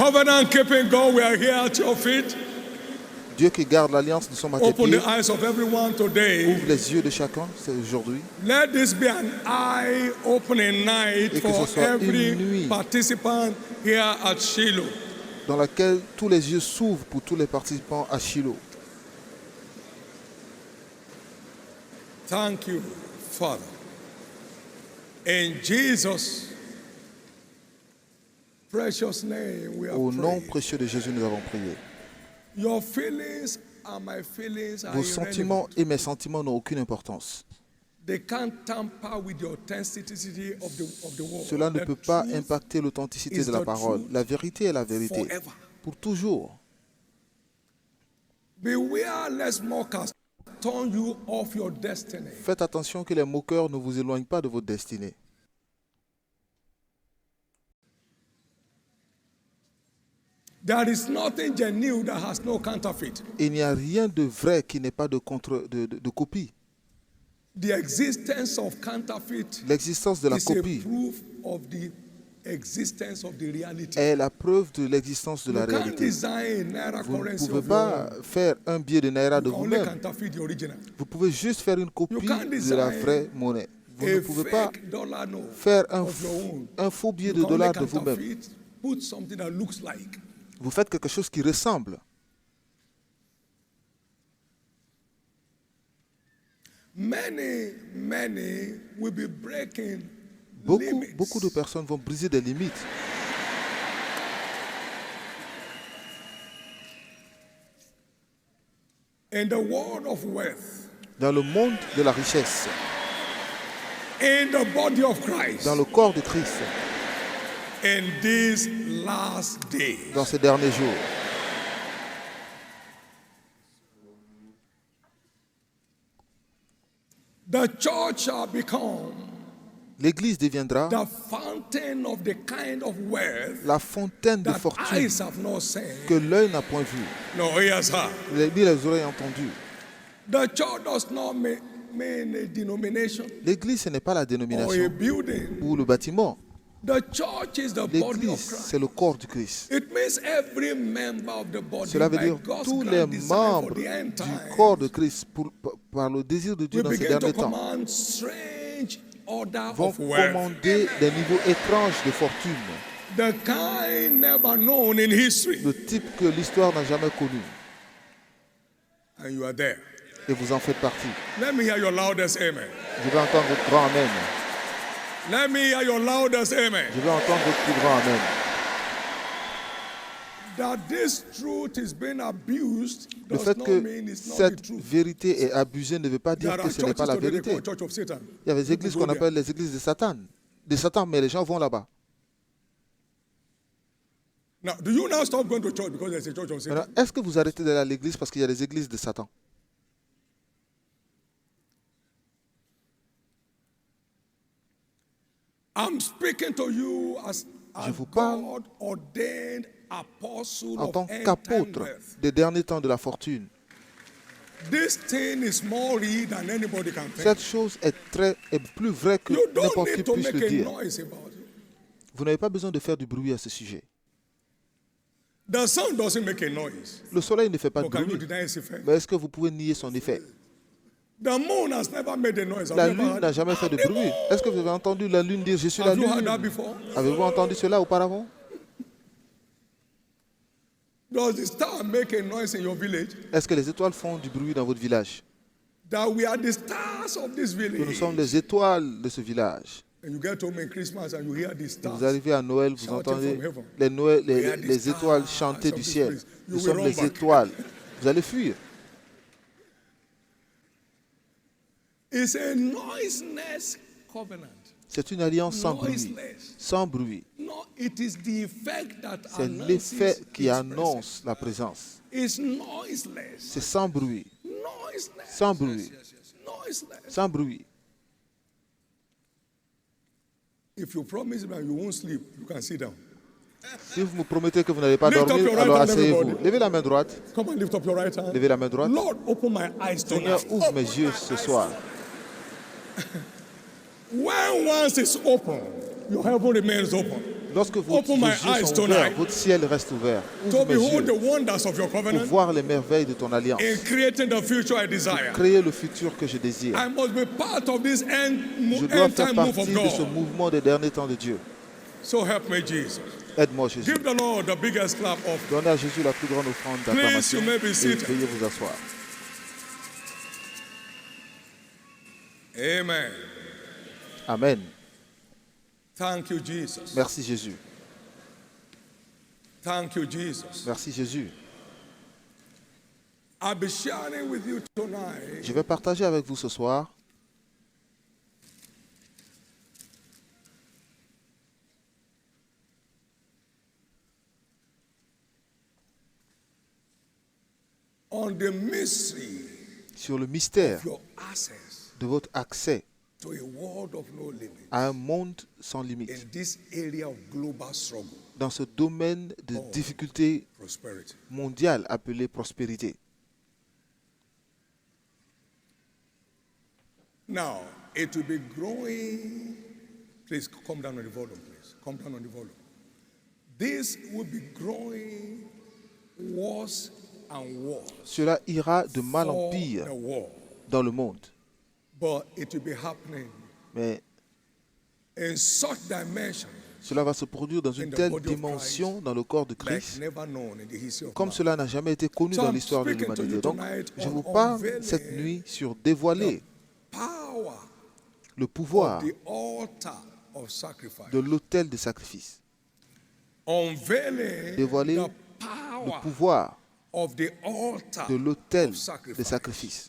covenant keeping God, we are here at your feet. Dieu qui garde l'alliance, nous sommes à tes Open pieds. the eyes of everyone today. Ouvre les yeux de chacun, c'est aujourd'hui. Let this be an eye-opening night Et que for ce soit une every nuit participant here at Shiloh. dans laquelle tous les yeux s'ouvrent pour tous les participants à Shiloh. Thank you, Father. In Jesus' precious name, we are Au nom praying. précieux de Jésus, nous avons prié. Your feelings and my feelings are Vos sentiments irrelevant. et mes sentiments n'ont aucune importance. They can't tamper with the authenticity of the word. Cela ne The peut pas truth impacter l'authenticité is de la the parole. truth La vérité est la vérité. forever. Pour toujours. Beware lest mockers turn you off your destiny. Faites attention que les moqueurs ne vous éloignent pas de votre destinée. There is nothing genuine that has no counterfeit. Il n'y a rien de vrai qui n'est pas de copie. The existence of counterfeit L'existence de la is a copie proof of the existence of the reality. est la preuve de l'existence de You la can't réalité. design a naira Vous ne currency pouvez of your pas own. faire un billet de Naira de You can only vous-même. counterfeit the original. Vous pouvez juste faire une copie can't de la design vraie monnaie. Vous ne A pouvez pas fake dollar note faire of your own. un faux billet You de can only dollar de vous-même. counterfeit, put something that looks like. Vous faites quelque chose qui ressemble. Many will be breaking limits. Beaucoup de personnes vont briser des limites. In the world of wealth, Dans le monde de la richesse, in the body of Christ, dans le corps de Christ, in these last days. dans ces derniers jours, The church shall become l'Église deviendra the fountain of the kind of wealth la fontaine de that fortune eyes have not seen, que l'œil n'a point vu, no ears heard. ni les oreilles entendues. The church does not mean a denomination L'Église, ce n'est pas la or a dénomination building. ou le bâtiment. The church is the body of L'Église, Christ. c'est le corps du Christ. It means every member of the body, Cela veut by dire God's tous les grand design for membres the end du time, corps de Christ, par le désir de Dieu will dans ces begin to derniers temps, command strange order vont of wealth, commander des niveaux étranges de fortune, the kind never known in history. le type que l'histoire n'a jamais connu. And you are there. Et vous en faites partie. Let me hear your loudest amen. Je vais entendre votre grand Amen. Let me hear your loudest amen. Je vais entendre votre plus grand Amen. That this truth is being abused Le does fait not que mean it's not the cette truth. vérité est abusée ne veut pas There dire are que ce n'est pas churches la today they call vérité. church of Satan. Il y a des églises People qu'on go there. appelle les églises de Satan, mais les gens vont là-bas. Now, do you now stop going to church because there's a church of Satan? Maintenant, est-ce que vous arrêtez d'aller à l'église parce qu'il y a des églises de Satan? I'm speaking to you as a Je vous parle God-ordained apostle En of tant end-time qu'apôtre wealth. des derniers temps de la fortune, This thing is more real than anybody can think. cette chose est plus vraie que You don't n'importe qui need to puisse make le a dire. noise about it. Vous n'avez pas besoin de faire du bruit à ce sujet. The sun doesn't make a noise. Le soleil ne fait pas de But can you bruit. deny its effect? Mais est-ce que vous pouvez nier son effet? The moon has never made a noise. Have La you ever lune heard n'a it? jamais fait de bruit. Est-ce que vous avez entendu la lune dire « Je suis la Have you heard that lune » before? Avez-vous entendu cela auparavant? Does the star make a noise in your village? Est-ce que les étoiles font du bruit dans votre village? That we are the stars of this Que nous village. sommes les étoiles de ce village. And you get home in Christmas and you hear the Vous stars. arrivez à Noël, vous Shouting entendez from heaven. les étoiles chanter du ciel. You Nous will sommes run les back. étoiles. Vous allez fuir. It's a noiseless covenant. C'est une alliance sans bruit. Noiseless. Sans bruit. No, it is the effect that C'est announces l'effet qui its annonce la présence. presence. It's noiseless. C'est sans bruit. Noiseless. Sans bruit. Noiseless. Sans bruit. If you promise me you won't sleep, you can sit down. Si vous me promettez que vous n'allez pas Lift up dormir, your right alors hand, asseyez-vous. everybody. Levez la main droite. Come on, lift up your right hand. Levez la main droite. Lord, open my eyes Seigneur, tonight. ouvre mes yeux ce soir. When once it's open, your heaven remains open. Lorsque vos Open my yeux eyes sont ouverts, tonight votre ciel reste ouvert. to Ouvre mes behold the yeux wonders of your pour covenant voir les merveilles de ton alliance. in creating the future I desire. Créer le futur que je désire. I must be part of this Je dois end faire time move partie of de ce God. mouvement des derniers temps de Dieu. So help me, Jesus. Aide-moi, Jésus. Give the Lord the biggest clap of. Donnez à Jésus la plus grande offrande Please, d'acclamation you may be et seated. veuillez vous asseoir. Amen. Amen. Thank you, Jesus. Merci Jésus. Thank you, Jesus. Merci Jésus. I'll be sharing with you tonight Je vais partager avec vous ce soir on the mystery sur le mystère of your access de votre accès to a world of no limit à un monde sans limite in this area of global struggle, dans ce domaine de difficulté prosperity. mondiale appelé prospérité. Now, it will be growing. Please come down on the volume, please. Come down on the volume. This will be growing worse and worse Cela ira de mal en for pire the world. dans le monde. But it will be happening Mais in such dimension cela va se produire dans une telle dimension dans le corps de like Christ, never known in the history of comme man. cela n'a jamais été connu So dans I'm l'histoire de speaking to you l'humanité. Donc, tonight je on vous parle unveiling cette nuit sur dévoiler Power le pouvoir of the altar of sacrifice. de l'autel de sacrifice. Unveiling Dévoiler the le power pouvoir of the altar de l'autel of de sacrifice. sacrifice.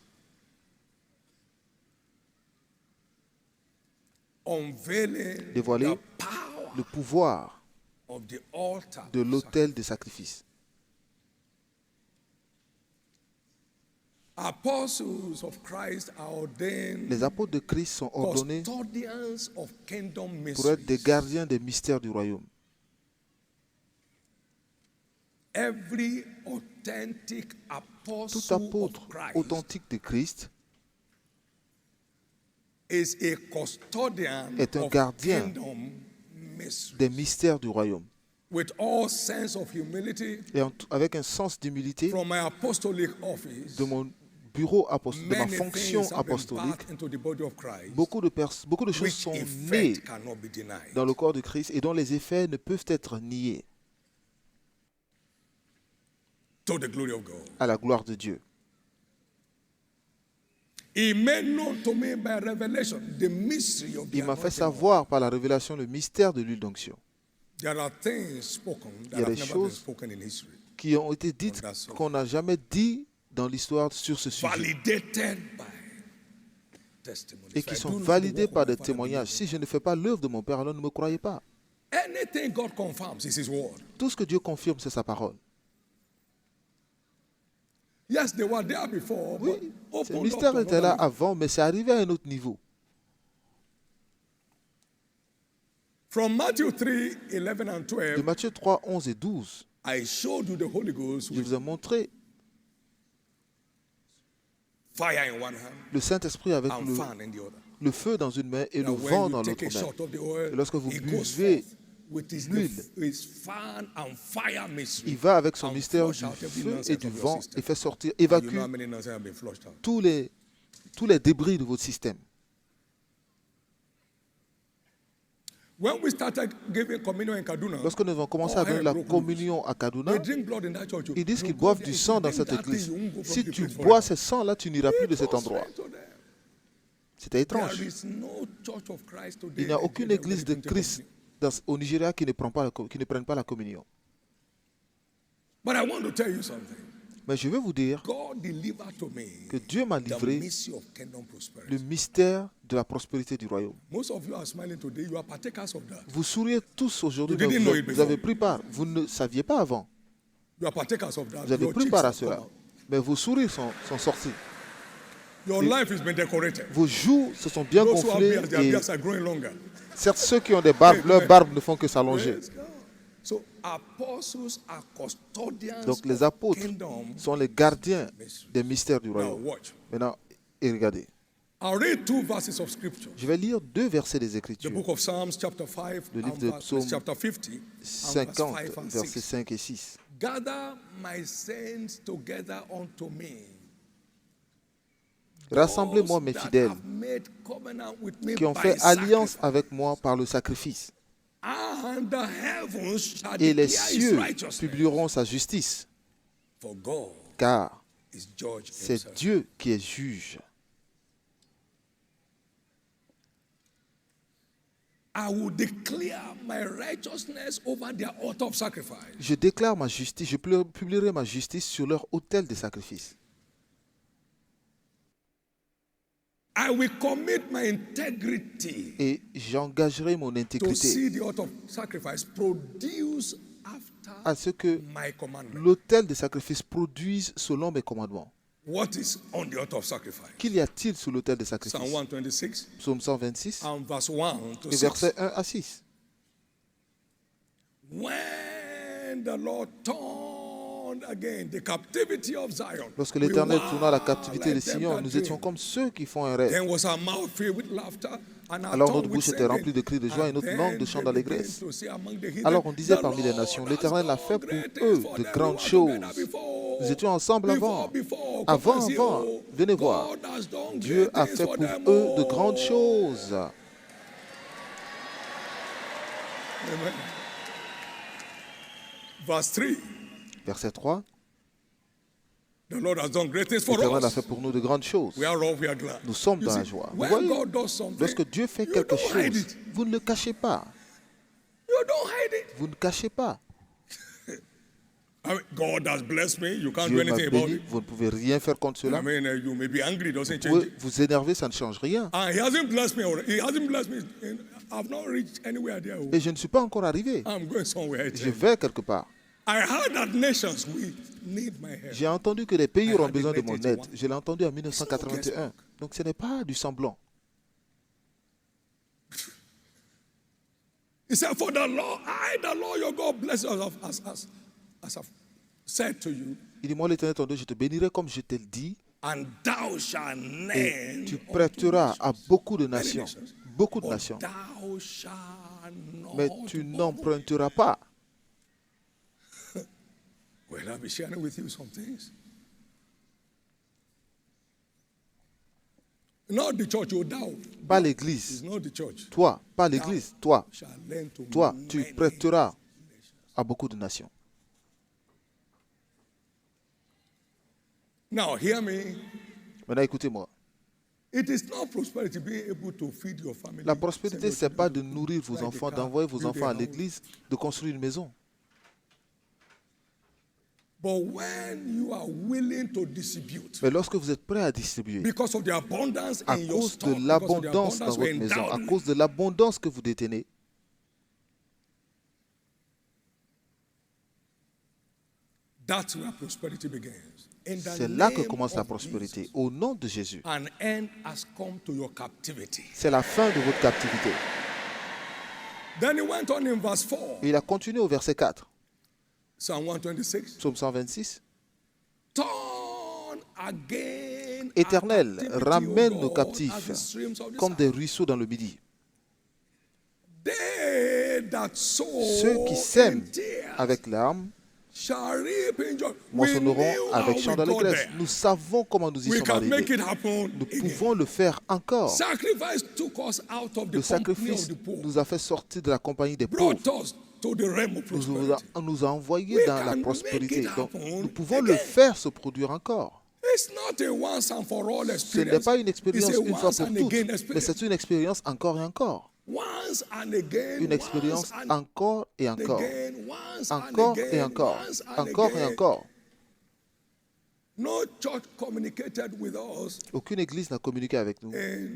Unveiling Dévoiler the power le pouvoir of the altar de of l'autel de sacrifice. Apostles of Christ are ordained Les apôtres de Christ sont ordonnés custodians of kingdom pour être des mysteries. gardiens des mystères du royaume. Every authentic Tout apostle apôtre of Christ authentique de Christ is a custodian est un of gardien kingdom mysteries. des mystères du royaume. With all sense of humility, Et avec un sens d'humilité from my apostolic office, de mon bureau de ma many fonction things have been apostolique, birthed into the body of Christ, beaucoup de choses which sont nées effect cannot be denied. dans le corps de Christ et dont les effets ne peuvent être niés To the glory of God. à la gloire de Dieu. He made known to me by revelation the mystery of the Il m'a fait anointing. savoir par la révélation le mystère de l'huile d'onction, There are things spoken Il y that a have des never been choses spoken in history. qui ont été dites That's all. qu'on n'a jamais dit dans l'histoire sur ce sujet Validated by testimonies. et If qui I sont do not validés walk par of des my Father, témoignages. believe Si je ne fais pas l'œuvre de mon Père, alors ne me croyez pas. me. Anything God confirms is His word. Tout ce que Dieu confirme, c'est sa parole. Yes, they were there before, Oui, but ce opened up mystère to était là another level. avant, mais c'est arrivé à un autre niveau. From Matthew 3, 11 and De 12, Matthieu 3, 11 et 12, I showed you the Holy Ghost je with vous ai montré fire in one hand le Saint-Esprit avec and fan in the other. le feu dans une main et le Now, vent when dans you take l'autre a main. shot of the oil, Et lorsque vous he goes buvez forth with l'huile, his fan and fire mystery. il va avec son and mystère flush du out every feu nonsense et du of your vent system. et fait sortir, And you évacue know how many nonsense have been flushed out. tous les débris de votre système. When we started giving communion in Kaduna, Lorsque nous avons commencé à all donner hell la broke communion à Kaduna, they drink blood in that church. ils disent You qu'ils go boivent there, du if sang you dans drink cette that thing, église. you won't go from Si the tu place bois forever. ce sang-là, tu n'iras plus de It cet was endroit. strange to them. C'était étrange. There is no church of Christ today Il n'y a in aucune Nigeria where église de they don't take Christ communion. au Nigeria qui ne prenne pas la communion. But I want to tell you something. Mais je vais vous dire God delivered to me que Dieu m'a the livré mystery of kingdom prosperity. le mystère de la prospérité du royaume. Most of you are smiling today. You are partakers of that. Vous souriez tous aujourd'hui, You mais didn't know it vous avez before. pris part. Vous ne saviez pas avant. You are partakers of that. Vous avez Your pris cheeks part à have come cela. out. Mais vos sourires sont sortis. Your life has been decorated. Vos joues se sont bien Those who have gonflées beards, their et beards are growing longer. certes ceux qui ont des barbes, leurs barbes ne font que s'allonger. Praise God. So apostles are custodians Donc les of apôtres kingdom. sont les gardiens des mystères du Now royaume. watch. Maintenant, et regardez. I'll read 2 verses of scripture. Je vais lire 2 versets des The Écritures. book of Psalms, chapter 5, Le livre and de verse, Psaume chapter 50, and verse 50, 5 and versets 6. 5 et 6. Gather my saints together unto me. Rassemblez-moi Those mes that fidèles have made covenant with me qui ont by fait alliance sacrifice. avec moi par le sacrifice. And the heavens shall Et les declare his cieux righteousness. publieront sa justice, For God car is judge c'est himself. Dieu qui est juge. I will declare my righteousness over their altar of sacrifice. Je déclare ma justice, je publierai ma justice sur leur autel de sacrifice. I will commit my integrity Et j'engagerai mon to intégrité see the altar of sacrifice produce after à ce que my commandment. l'autel de sacrifice produise selon mes commandements. What is on the altar of sacrifice? Qu'il y a-t-il sur l'autel de sacrifice? Psalm 126 Psaume 126 and verse 1 to et 6. versets 1 à 6. When the Lord turned again the captivity of Zion, Lorsque we l'Éternel were tourna la captivité de like them Sion, that nous dream. étions comme ceux qui font un rêve. Then was our mouth filled with laughter, and our Alors tongue notre with bouche était singing. remplie de cris de joie et And notre then langue de chants they d'allégresse. began to say among the heathen, Alors on disait "The parmi les Lord nations, has l'Éternel a done fait pour great eux things for de them. grandes We were together choses. before. Nous étions ensemble avant. Before, Avant, come and see, avant. oh, Venez voir. God has done Dieu great a things fait for pour them, eux de oh. grandes choses. Amen. Verse 3. Verset 3. The Lord has done great things for L'Éternel a us. fait pour nous de grandes choses. We are all, we are glad. Nous sommes You dans la see, joie. Vous when voyez, God does something, lorsque Dieu fait you quelque don't hide chose, it. vous ne le cachez pas. You don't hide it. Vous ne cachez pas. I mean, God has blessed me. You can't do Dieu m'a anything about béni, it. vous ne pouvez rien faire contre I cela. mean, you may be angry, it doesn't Vous change pouvez it. vous énerver, ça ne change rien. And He hasn't blessed me already. He hasn't blessed me. I've not reached anywhere there. Et je ne suis pas encore arrivé. I'm going somewhere. I Je tell you. vais quelque part. I heard that nations will need my help. J'ai entendu que les pays I auront heard besoin in de mon aide. 1981. Je l'ai entendu en 1981. Donc ce n'est pas du semblant. He said, "For the Lord, the Lord your God, bless us as I've said to you, Il dit, moi l'Éternel ton Dieu, je te bénirai comme je te le dis, and thou shalt et lend tu unto prêteras à beaucoup de many nations. nations, Beaucoup de but nations. thou shalt Mais not tu borrow." n'emprunteras pas. Well, I'll be sharing with you some things. Not the church, oh, thou. Pas It's l'église. not the church. Toi, pas l'église. Toi, Shall lend to toi, tu many. prêteras à beaucoup de nations. Now, hear me. Maintenant, écoutez-moi. It is not prosperity being able to feed your family. La prospérité, send ce n'est your pas de children, nourrir vos drive a enfants, car, d'envoyer vos build a enfants à house. l'église, de construire une maison. But when you are willing to distribute, Mais lorsque vous êtes prêt à distribuer, because of the abundance à in your cause stock, de because of the l'abondance dans abundance votre we're maison, à endowed with, cause de l'abondance que vous détenez, that's where prosperity begins. In the c'est là que name commence la of prospérité. Jesus, Au nom de Jésus. an end has come to your captivity. C'est la fin de votre captivité. Then he went on in verse 4, Et il a continué au verset 4, Psalm 126. psaume 126. Turn again our Éternel, captivity, ramène O nos God, captifs as the streams of the comme south. des ruisseaux dans le midi. They that sow Ceux qui in sèment tears avec larmes shall reap in joy. We moissonneront knew avec how chant we got d'allégresse. there. Nous savons comment nous y We sommes can make arrivés. it happen Nous again. pouvons le faire encore. Sacrifice took us out of the Le company sacrifice of the poor, nous a fait sortir de la compagnie des pauvres. brought us to the realm of prosperity. Nous a envoyés We dans can la make prospérité. it Donc, happen nous pouvons le again. faire se produire encore. It's not a once and for all Ce experience. n'est pas une expérience It's a une fois once pour and toutes, again mais experience. c'est une expérience encore et encore. Once and again, Une expérience once and encore et encore. again, once and Encore et again, encore. once and Encore et again. encore. No church communicated with us Aucune église n'a communiqué avec nous in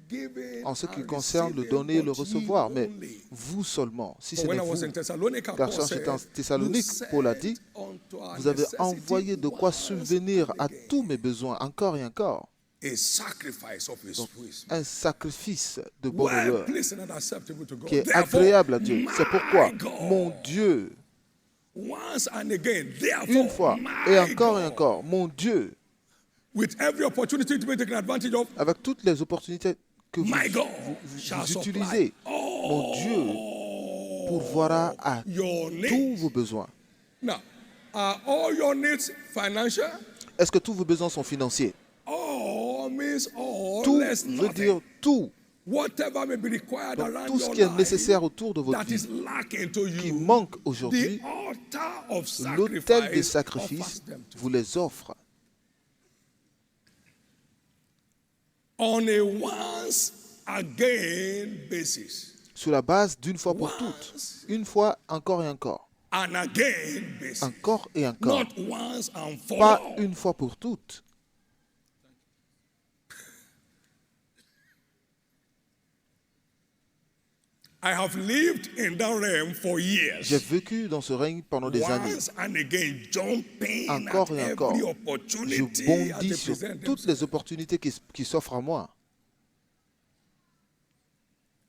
giving en ce qui and concerne le receiving, donner et le but recevoir, ye mais only. vous seulement, si For ce when n'est I was vous. in Thessalonica, Car Paul quand j'étais en said, Thessalonique, "You Paul a sent dit, unto our vous avez necessity envoyé de quoi once subvenir and à again tous mes besoins, encore et encore. a sacrifice of his Donc, praise. un sacrifice de bon Well odeur pleasing and acceptable to God. qui est Therefore, agréable à Dieu. C'est pourquoi, my God, mon Dieu, once and again, therefore, une fois my et encore God, et encore, mon Dieu, with every opportunity to be taken advantage of, avec toutes les opportunités que my God vous shall supply utilisez, mon Dieu pourvoira à your tous needs. vos besoins. Now, are all your needs financial? Est-ce que tous vos besoins sont financiers? All means all, Tout less veut dire nothing. tout. Whatever may be required Donc, around tout ce your qui est life nécessaire autour de votre that is vie, lacking to qui you, manque the aujourd'hui, altar of l'autel des sacrifice sacrifices offers them to vous les offre on a once again basis. sur la base d'une fois pour toutes. Une fois, encore et encore. And again basis. Encore et encore. Not once and for Pas all. une fois pour toutes. I have lived in that realm for years. J'ai vécu dans ce règne pendant des années. Once and again, jumping Encore at et encore. every Je opportunity as bondis they sur present toutes les opportunités qui s'offrent à moi.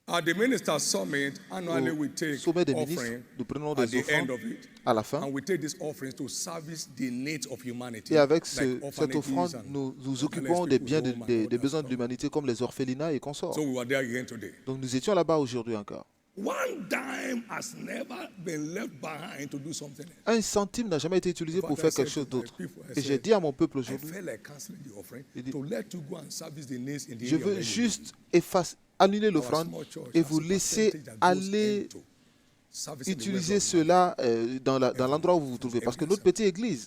At the Ministers' Summit, annually we Au take sommet des ministres, offering nous prenons at des the end offrandes of it, à la fin. and we take these offerings to service the needs of humanity. Et avec like cette orphanages offrande, and nous nous orphanage occupons des people's biens, home and des other besoins de stuff. l'humanité comme les orphelinats et consorts. So we were there again today. Donc nous étions là-bas aujourd'hui encore. One dime has never been left behind to do something else. Un centime n'a jamais été utilisé pour faire quelque chose d'autre. Et j'ai dit à mon peuple I aujourd'hui, felt like canceling the offering Il dit, to let you go and service the needs in the je area veux where you juste annuler l'offrande et vous laisser aller utiliser cela dans l'endroit où vous vous trouvez. Parce que notre petite église,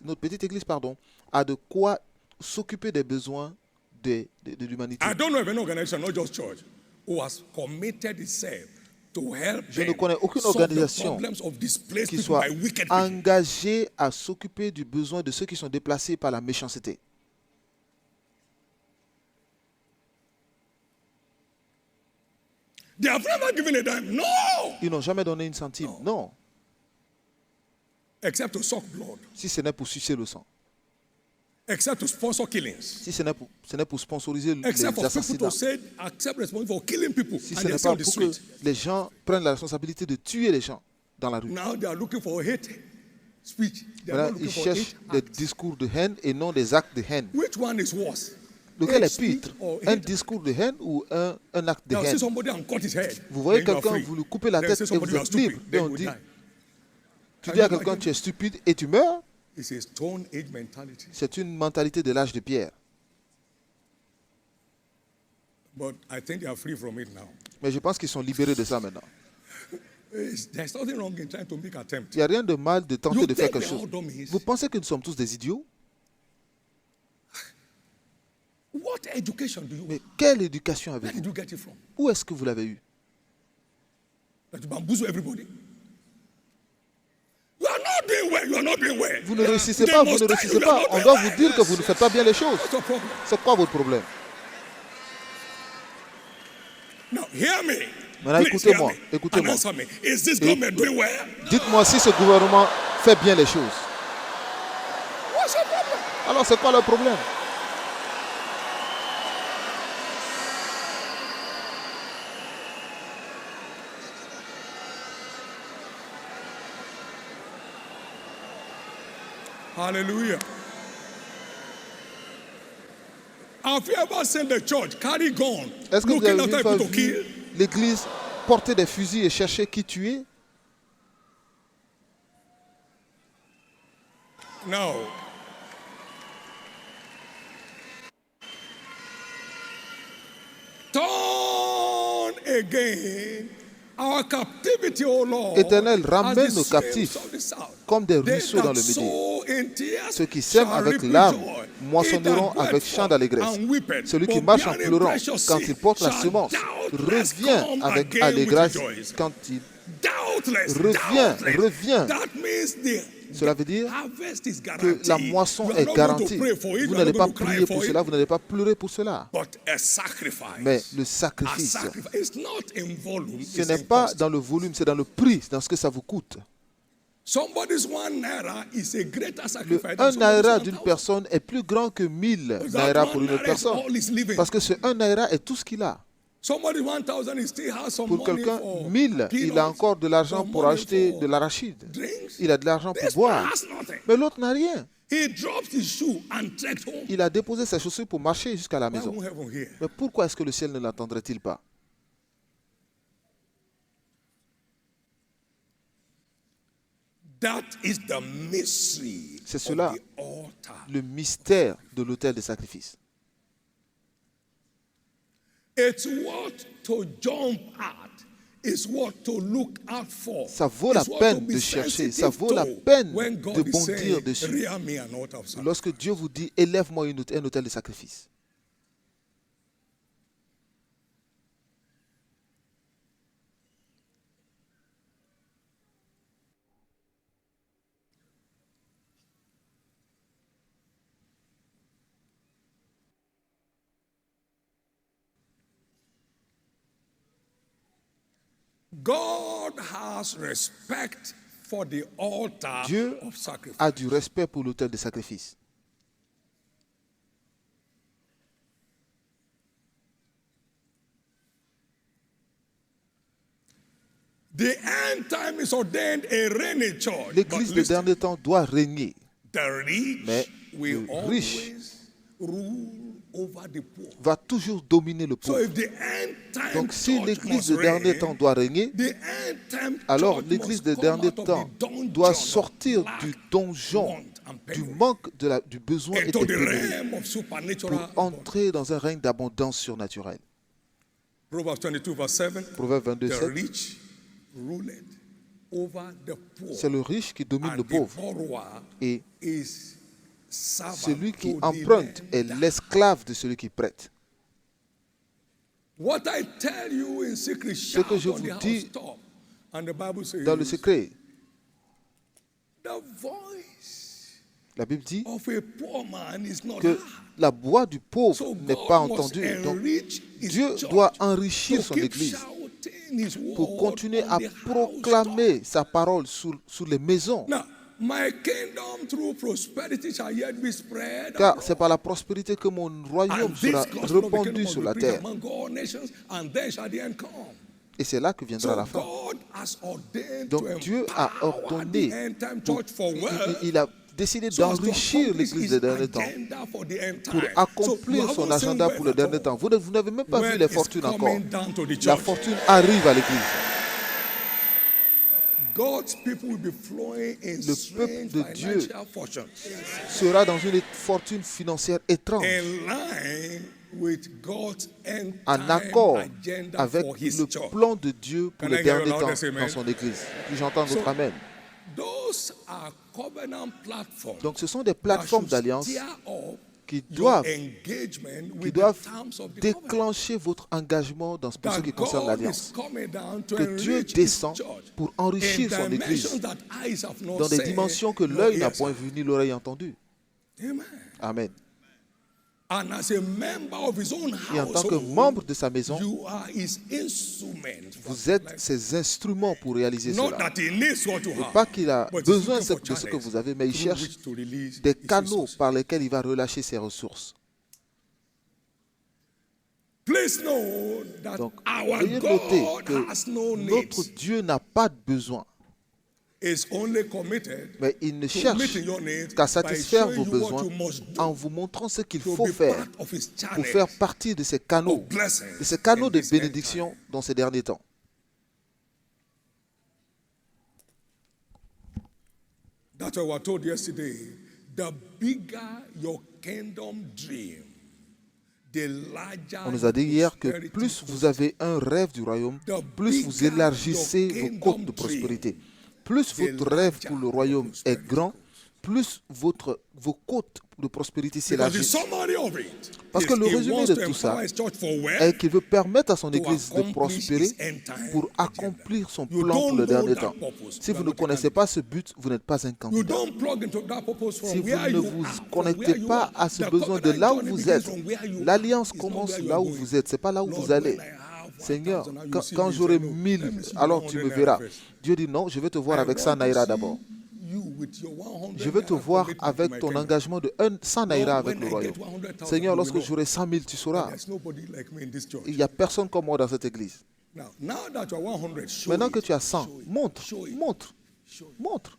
a de quoi s'occuper des besoins de l'humanité. I don't know of any organization, not just church, who has committed itself to help Je ne them connais aucune solve the organisation problems of displaced qui people soit by wicked people. engagée à s'occuper du besoin de ceux qui sont déplacés par la méchanceté. They have never given a dime. No! Ils n'ont jamais donné une centime. Non, Except to suck blood. si ce n'est pour sucer le sang. Except to sponsor killings. Si ce n'est pour sponsoriser les Except for people to assassinats. say, accept responsibility for killing people. Si And ce they n'est stay pas on the pour que street. les gens prennent la responsabilité de tuer les gens dans la rue. Now they are looking for hate speech. They are Voilà, not ils looking for cherchent hate des acts. discours de haine et non des actes de haine. Which one is worse? Lequel Hate est pire? speech or Un hate? discours de haine ou un acte de Now see haine? somebody and cut his head. Vous voyez then you are quelqu'un, free. vous lui coupez la Then tête say et somebody vous you are êtes libre. stupid. Et Then on you dit, die. tu Can dis à you quelqu'un imagine? tu es stupide et tu meurs. It's a stone age mentality. C'est une mentalité de l'âge de pierre. But I think they are free from it now. Mais je pense qu'ils sont libérés de ça maintenant. There's nothing wrong in trying to make attempt. Il n'y a rien de mal de tenter You de faire think quelque they're chose. all dummies? Vous pensez que nous sommes tous des idiots? What education do you Mais quelle éducation Where avez-vous? did you get it from? Où est-ce que vous l'avez eu? That you bamboozle everybody? You are not doing well. You are not doing well. Vous ne réussissez They pas, vous must ne tell réussissez you you are pas. not On doing doit well. vous dire que vous ne faites pas bien les choses. What's your problem? C'est quoi votre problème? Now hear me. Maintenant, Please écoutez-moi, hear me. écoutez-moi. And answer me. Is this government doing well? Dites-moi si ce gouvernement fait bien les choses. What's your problem? Alors, c'est quoi le problème? Hallelujah. Have you ever seen the church carry gun, Est-ce que vous looking avez after une fois people to kill? vu l'église porter des fusils et chercher qui tuer? No. Turn again our captivity, O Lord. Éternel, as ramène the nos streams captifs of the south. comme des They ruisseaux dans that le Midi. sow in tears Ceux qui sèment shall avec reap larmes joy. moissonneront He that avec goeth chant d'allégresse. forth and weepeth, Celui qui but marche en bearing pleurant precious quand seed il porte la shall semence doubtless revient come avec again with allégresse rejoice. quand il Doubtless, revient, doubtless. revient. That means the Cela veut dire harvest is que guaranteed. la moisson You are est not going to garantie. pray for it, Vous you are n'allez not pas going to cry prier for pour it, cela, vous n'allez pas pleurer pour cela. but a sacrifice. Mais le A sacrifice, sacrifice. It's not in volume. ce it's n'est in pas cost. dans le volume, c'est dans le prix, dans ce que ça vous coûte. Somebody's 1 naira is a greater Le sacrifice. 1 than naira somebody's d'une 1000. personne est plus grand que 1000 That naira 1 pour une autre naira is personne. all he's living. Parce que ce 1 naira est tout ce qu'il a. Somebody 1000 he still has some Pour money quelqu'un, for 1000, il a peanuts, encore de l'argent some pour money acheter for de l'arachide. drinks. Il a de l'argent pour This boire. man has nothing. Mais l'autre n'a rien. He dropped his shoe and trekked home. Il a déposé ses chaussures pour marcher jusqu'à la Why maison. won't heaven hear? Mais pourquoi est-ce que le ciel ne l'entendrait-il pas? That is the mystery C'est of cela, the altar. le mystère de l'autel de sacrifice. It's what to jump at. It's what to look out for. Ça vaut la It's what peine to be de chercher, ça sensitive vaut la to peine when God de is bondir saying, dessus. "Rear me an altar of sacrifice." Lorsque Dieu vous dit, élève-moi un autel de sacrifice. God has respect for the altar Dieu of sacrifice. a du respect pour l'autel de sacrifice. The end time is ordained a reigning church. L'Église But des listen, derniers temps doit régner. the rich Mais will le riche always rule over the poor. va toujours dominer le So pauvre. if the end time Donc si church l'Église must des derniers reign, temps doit régner, the end time alors church l'Église must des come derniers out of temps the dungeon doit of sortir lack, du donjon, want, and du penury, manque, du besoin et into des the pénuries, realm of pour supernatural. entrer dans un règne d'abondance surnaturelle. Proverbs 22 verse 7. Proverbe 22, The 7. rich ruled over the poor, C'est le riche qui domine and le the pauvre. borrower Et is servant celui qui to the emprunte est lender. l'esclave de celui qui prête. What I tell you in secret, Ce que shout je on the vous dis housetop. And the Bible says, dans le secret, the voice la Bible dit of a poor man is not que heard. la voix du pauvre So n'est God pas must entendue. Donc enrich his Dieu church doit enrichir to son keep Église shouting his pour word continuer on à the proclamer sa parole sous les maisons. housetop. Now, my kingdom through prosperity shall yet be spread Car abroad. c'est par la prospérité que mon royaume And this sera gospel of the kingdom répandu must sur be la preached terre. among all nations, and then shall the end come. Et c'est là que viendra So la fin. God has ordained Donc to Dieu a empower ordonné, the end time pour- church for well, il a décidé so as to d'enrichir accomplish l'Église his des derniers temps agenda for the end pour time. accomplir So son you haven't agenda seen pour le wealth dernier at temps. all. Vous n'avez même pas vu Wealth les is fortunes encore. coming down to the La church. fortune arrive à l'Église. God's people will be flowing in Le strange peuple de Dieu financial fortunes Sera dans une fortune financière étrange, in line with God's end en time accord agenda avec for his le church. plan de Dieu pour Can I les hear your derniers temps loudest amen? dans son Église. Puis j'entends votre So, amen. Those are covenant platforms Donc ce sont des that plateformes should d'alliance steer up qui your doivent, engagement qui with the doivent terms of the covenant. déclencher votre engagement pour ce That qui concerne God l'alliance. is coming down to Que Dieu enrich his descend church pour in enrichir son Église dimensions that eyes have not dans des seen, dimensions que nor l'œil n'a ears point heard. vu ni l'oreille entendu. Amen. Amen. And as a member of his own Et en tant que household, membre de sa maison, you are his instrument. for vous êtes blessing. ses instruments pour réaliser Not cela. that he needs what you Et have, pas qu'il a but he's besoin looking for de ce que channels vous avez, mais il through cherche which to release des his canaux resources. par lesquels il va relâcher ses ressources. Please know that Donc, our veuillez noter God que has no notre needs. Dieu n'a pas de besoin, Is only committed mais il ne to cherche meeting your needs qu'à by satisfaire showing vos you what besoins you must do en vous montrant ce qu'il to faut be faire part of his pour channels faire partie de ces canaux, of blessings de ces canaux in de this end bénédiction time. dans ces derniers temps. That's why we were told yesterday, the bigger your kingdom dream, the larger On nous a dit hier que prosperity plus goes. vous avez un rêve du royaume, plus vous élargissez vos côtes de prospérité. Plus votre rêve pour le royaume est grand, plus vos côtes de prospérité Because the s'élargissent. summary of it Parce que is le he résumé wants de to tout ça empower his church for wealth, est qu'il veut permettre à son to Église de accomplish prospérer his end time pour agenda. accomplir son You plan pour don't le know dernier that temps. purpose, Si you vous are ne not a connaissez pas ce but, vous n'êtes pas un You candidat. don't plug into that purpose from Si vous where ne you vous are, from connectez where you pas are. à ce The besoin de covenant là où journey vous begins êtes, from where you l'alliance are. It's not commence where you là are où going. vous êtes, c'est pas là où Lord, vous allez. when I have Seigneur, 1,000, now you quand, see quand me, j'aurai say, no, 1000, let me see alors your tu me 100 verras. naira first. Dieu dit non, je vais te voir I avec want 100 to naira see d'abord. you with your 100 Je veux te naira voir commitment to avec my ton kingdom. engagement de 100 naira Lord, avec when le I royaume. get 100,000, Seigneur, you lorsque will know j'aurai 100 000, tu that sauras. there's nobody like me in this church. Il n'y a personne comme moi dans cette église. Now that you are 100, show Maintenant it. que tu as 100, Show it. montre, Show it. montre, Show it. montre.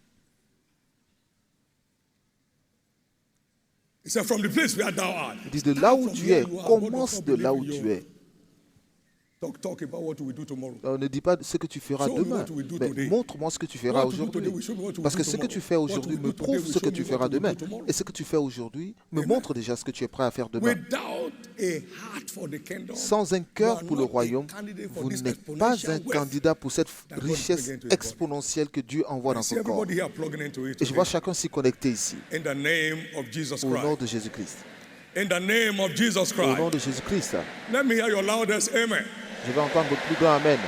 He said, from the place where thou art. Il dit, de là où tu es, commence de là où tu es. Talk about what we do tomorrow. Ne dis pas ce que tu feras demain, mais montre-moi ce que tu feras aujourd'hui. Parce que ce que tu fais aujourd'hui me prouve ce que tu feras demain. Et ce que tu fais aujourd'hui me montre déjà ce que tu es prêt à faire demain. Sans un cœur pour le royaume, vous n'êtes pas un candidat pour cette richesse exponentielle que Dieu envoie dans son corps. Et je vois chacun s'y connecter ici. Au nom de Jésus-Christ. In the name of Jesus Christ. Au nom de Jésus-Christ. Let me hear your loudest amen. Je vais entendre votre plus grand amen.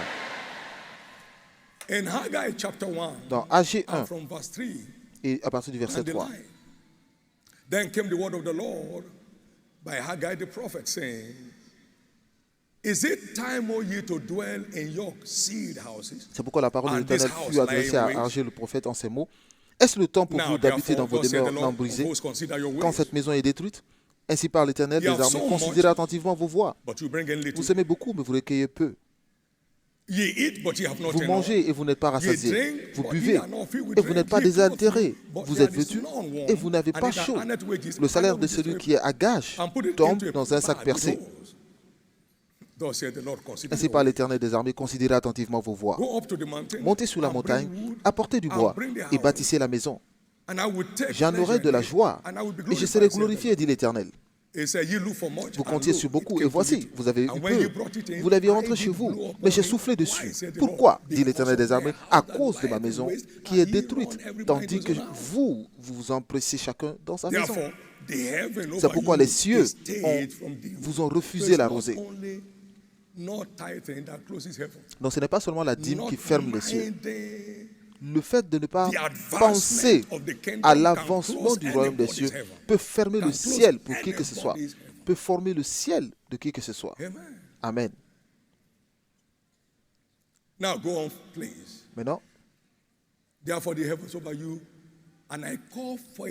In Haggai chapter 1, dans Haggai 1, from verse 3, et à partir du verset 3. Then came the word of the Lord by Haggai the prophet, saying, Is it time, O ye, to dwell in your seed houses? C'est pourquoi la parole de l'Éternel fut adressée à Haggai le prophète en ces mots. Est-ce le temps pour vous d'habiter dans vos demeures non brisées quand cette maison est détruite? Ainsi parle l'Éternel des armées, considérez attentivement vos voies. Vous semez beaucoup, mais vous recueillez peu. Vous mangez et vous n'êtes pas rassasiés. Vous buvez et vous n'êtes pas désaltérés. Vous êtes vêtus et vous n'avez pas chaud. Le salaire de celui qui est à gage tombe dans un sac percé. Ainsi parle l'Éternel des armées, considérez attentivement vos voies. Montez sur la montagne, apportez du bois et bâtissez la maison. J'en aurai de la joie et je serai glorifié, dit l'Éternel. Vous comptiez sur beaucoup et voici, vous avez eu peu. Vous l'aviez rentré chez vous, mais j'ai soufflé dessus. Pourquoi, dit l'Éternel des armées? À cause de ma maison qui est détruite, tandis que vous vous empressez chacun dans sa maison. C'est pourquoi les cieux vous ont refusé la rosée. Donc ce n'est pas seulement la dîme qui ferme les cieux. Le fait de ne pas penser à l'avancement du royaume des cieux peut fermer le ciel pour qui que ce soit, peut former le ciel de qui que ce soit. Amen. Maintenant,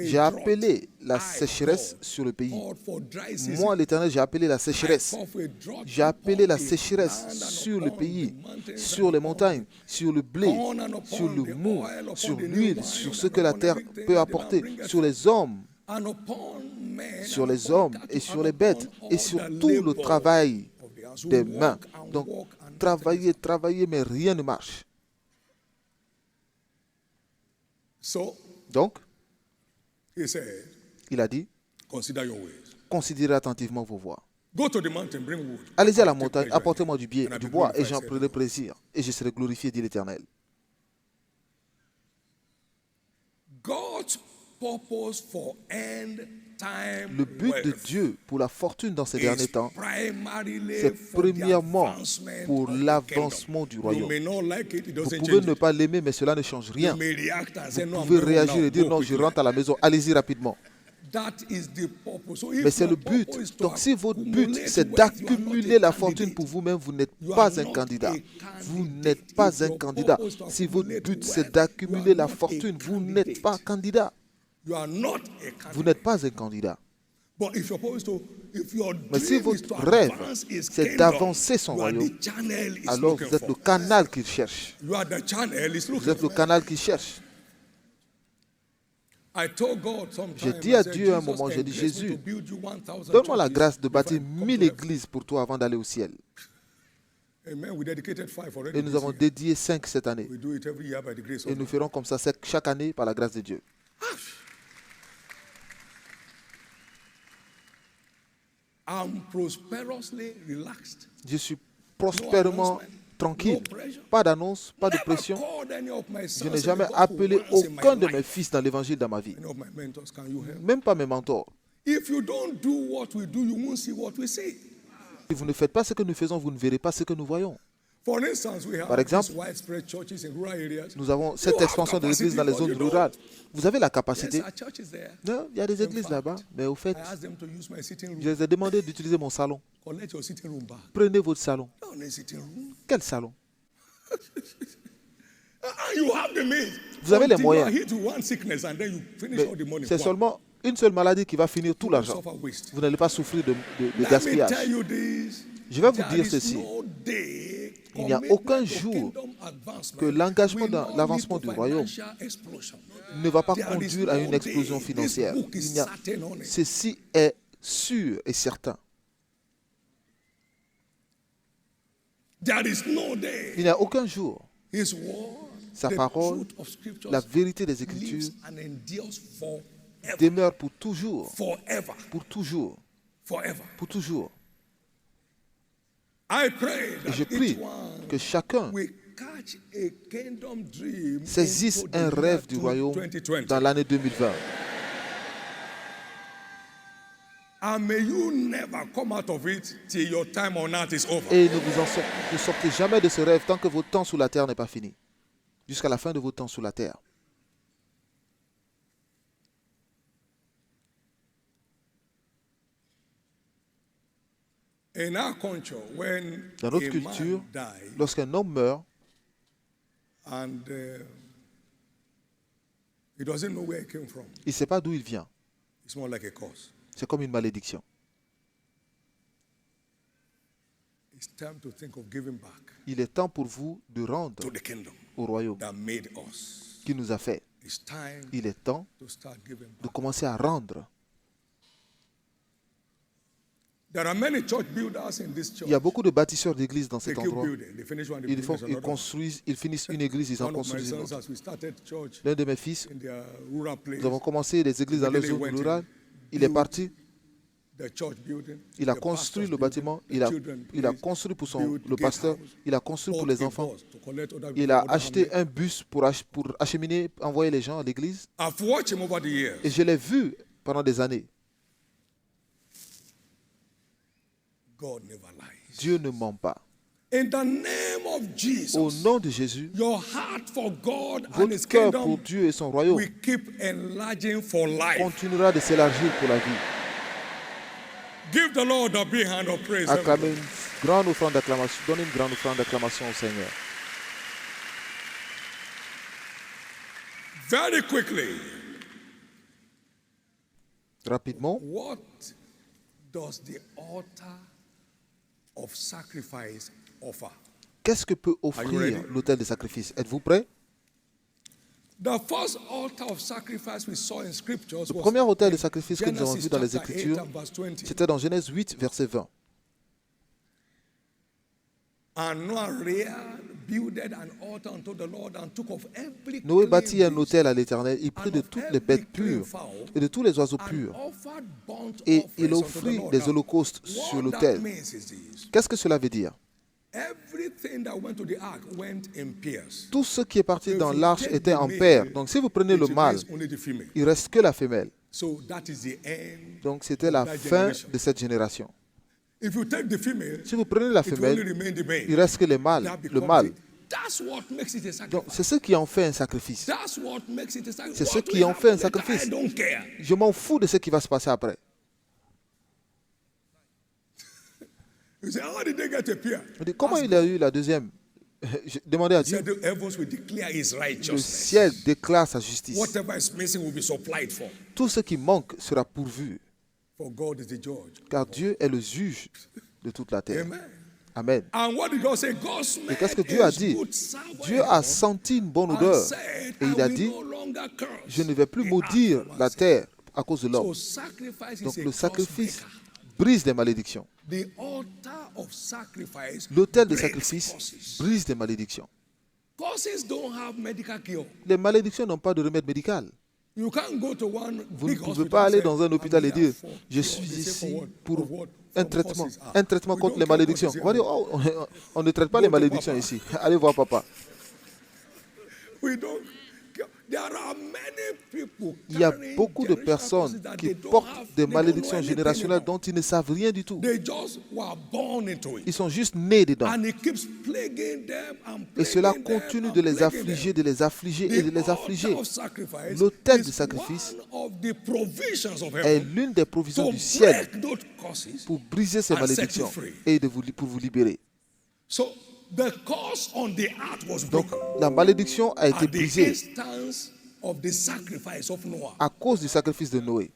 j'ai appelé la sécheresse sur le pays. Moi, l'Éternel, j'ai appelé la sécheresse. J'ai appelé la sécheresse sur le pays, sur les montagnes, sur le blé, sur le mou, sur l'huile, sur ce que la terre peut apporter, sur les hommes et sur les bêtes, et sur tout le travail des mains. Donc, travailler, travailler, mais rien ne marche. Donc, il a dit, considérez attentivement vos voies. Allez-y à la montagne, apportez-moi du bois, et j'en prendrai plaisir, et je serai glorifié, dit l'Éternel. Le but de Dieu pour la fortune dans ces derniers temps, c'est premièrement pour l'avancement du royaume. Vous pouvez ne pas l'aimer, mais cela ne change rien. Vous pouvez réagir et dire non, je rentre à la maison, allez-y rapidement. Mais c'est le but. Donc si votre but, c'est d'accumuler la fortune pour vous-même, vous n'êtes pas un candidat. Vous n'êtes pas un candidat. Si votre but, c'est d'accumuler la fortune, vous n'êtes pas candidat. Vous n'êtes pas un candidat. Mais si votre rêve, c'est d'avancer son royaume, alors vous êtes le canal qu'il cherche. Vous êtes le canal qu'il cherche. J'ai dit à Dieu à un moment, j'ai dit, Jésus, donne-moi la grâce de bâtir 1000 églises pour toi avant d'aller au ciel. Et nous avons dédié 5 cette année. Et nous ferons comme ça chaque année par la grâce de Dieu. Je suis prospèrement tranquille. Pas d'annonce, pas de pression. Je n'ai jamais appelé aucun de mes fils dans l'évangile dans ma vie. Même pas mes mentors. Si vous ne faites pas ce que nous faisons, vous ne verrez pas ce que nous voyons. Par exemple, nous avons cette expansion de l'église dans les zones rurales. Vous avez la capacité. Non, il y a des églises là-bas, mais au fait, je les ai demandé d'utiliser mon salon. Prenez votre salon. Quel salon? Vous avez les moyens. C'est seulement une seule maladie qui va finir tout l'argent. Vous n'allez pas souffrir de gaspillage. Je vais vous dire ceci. Il n'y a aucun jour que l'engagement dans l'avancement du royaume ne va pas conduire à une explosion financière. Ceci est sûr et certain. Il n'y a aucun jour. Sa parole, la vérité des Écritures, demeure pour toujours. Pour toujours. Pour toujours. Et je prie que chacun saisisse un rêve du royaume dans l'année 2020. Et ne sortez jamais de ce rêve tant que votre temps sous la terre n'est pas fini. Jusqu'à la fin de votre temps sous la terre. Dans notre culture, lorsqu'un homme meurt, il ne sait pas d'où il vient. C'est comme une malédiction. Il est temps pour vous de rendre au royaume qui nous a fait. Il est temps de commencer à rendre. Il y a beaucoup de bâtisseurs d'églises dans cet endroit. Ils construisent, ils finissent une église, ils en construisent une autre. L'un de mes fils, nous avons commencé des églises dans les zones rurales. Il est parti. Il a construit le bâtiment, il a construit pour le pasteur, il a construit pour les enfants. Il a acheté un bus pour acheminer, envoyer les gens à l'église. Et je l'ai vu pendant des années. Dieu ne ment pas. Au nom de Jésus, votre cœur pour Dieu et son royaume continuera de s'élargir pour la vie. Acclamez une grande offrande d'acclamation. Donnez une grande offrande d'acclamation au Seigneur. Very quickly. Rapidement. What does the altar of sacrifice offer? Qu'est-ce que peut offrir l'autel de sacrifice? Êtes-vous prêts? Le premier autel de sacrifice que nous avons vu dans les Écritures, c'était dans Genèse 8, verset 20. Noé bâtit un autel à l'Éternel. Il prit de toutes les bêtes pures et de tous les oiseaux purs. Et il offrit des holocaustes sur l'autel. Qu'est-ce que cela veut dire? Tout ce qui est parti dans l'arche était en paire. Donc si vous prenez le mâle, il ne reste que la femelle. Donc c'était la fin de cette génération. Si vous prenez la femelle, il ne reste que le mâle. Donc c'est ce qui en fait un sacrifice. C'est ce qui en fait un sacrifice. Je m'en fous de ce qui va se passer après. Comment il a eu la deuxième? Je demandais à Dieu. Le ciel déclare sa justice. Tout ce qui manque sera pourvu. Car Dieu est le juge de toute la terre. Amen. Et qu'est-ce que Dieu a dit? Dieu a senti une bonne odeur. Et il a dit, je ne vais plus maudire la terre à cause de l'homme. Donc le sacrifice brise des malédictions. L'autel de sacrifice brise des malédictions. Les malédictions n'ont pas de remède médical. Vous ne pouvez pas aller dans un hôpital et dire, je suis ici pour un traitement contre les malédictions. On va dire, oh, on ne traite pas les malédictions ici. Allez voir papa. Il y a beaucoup de personnes qui portent des malédictions générationnelles dont ils ne savent rien du tout. Ils sont juste nés dedans. Et cela continue de les affliger, de les affliger et de les affliger. L'autel du sacrifice est l'une des provisions du ciel pour briser ces malédictions et pour vous libérer. Donc, la malédiction a été brisée à cause du sacrifice de Noé.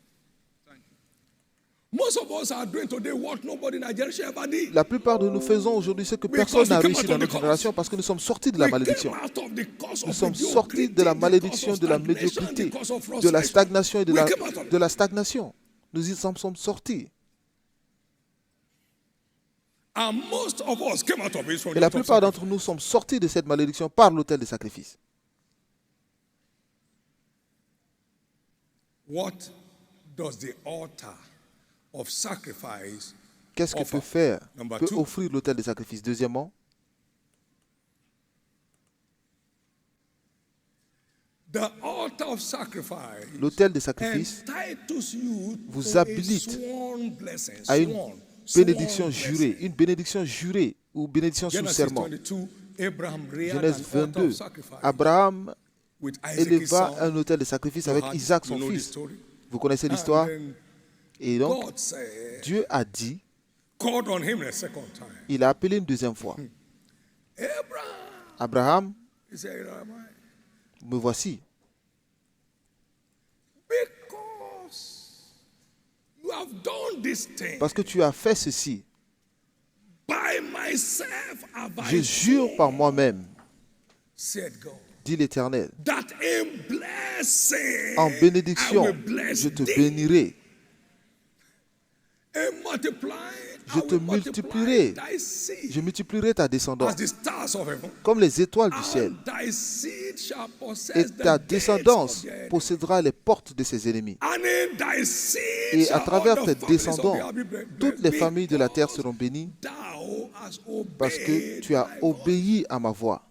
Most of us are doing today what nobody in Nigeria should ever did. La plupart de nous faisons aujourd'hui ce que personne n'a réussi dans notre génération parce que nous sommes sortis de la malédiction. Nous sommes sortis de la malédiction, de la médiocrité, de la stagnation et de la stagnation. Nous y sommes sortis. Et la plupart d'entre nous sommes sortis de cette malédiction par l'autel des sacrifices. Qu'est-ce que peut offrir l'autel des sacrifices? Deuxièmement, l'autel des sacrifices vous habilite à une bénédiction jurée ou bénédiction sous serment. Genèse 22, Abraham éleva un autel de sacrifice avec Isaac son fils. Vous connaissez l'histoire? Et donc, Dieu a dit, il a appelé une deuxième fois. Abraham, me voici. Parce que tu as fait ceci. Je jure par moi-même, dit l'Éternel, en bénédiction, je te bénirai. Je te multiplierai. Je multiplierai ta descendance comme les étoiles du ciel. Et ta descendance possédera les portes de ses ennemis. Et à travers tes descendants, toutes les familles de la terre seront bénies parce que tu as obéi à ma voix.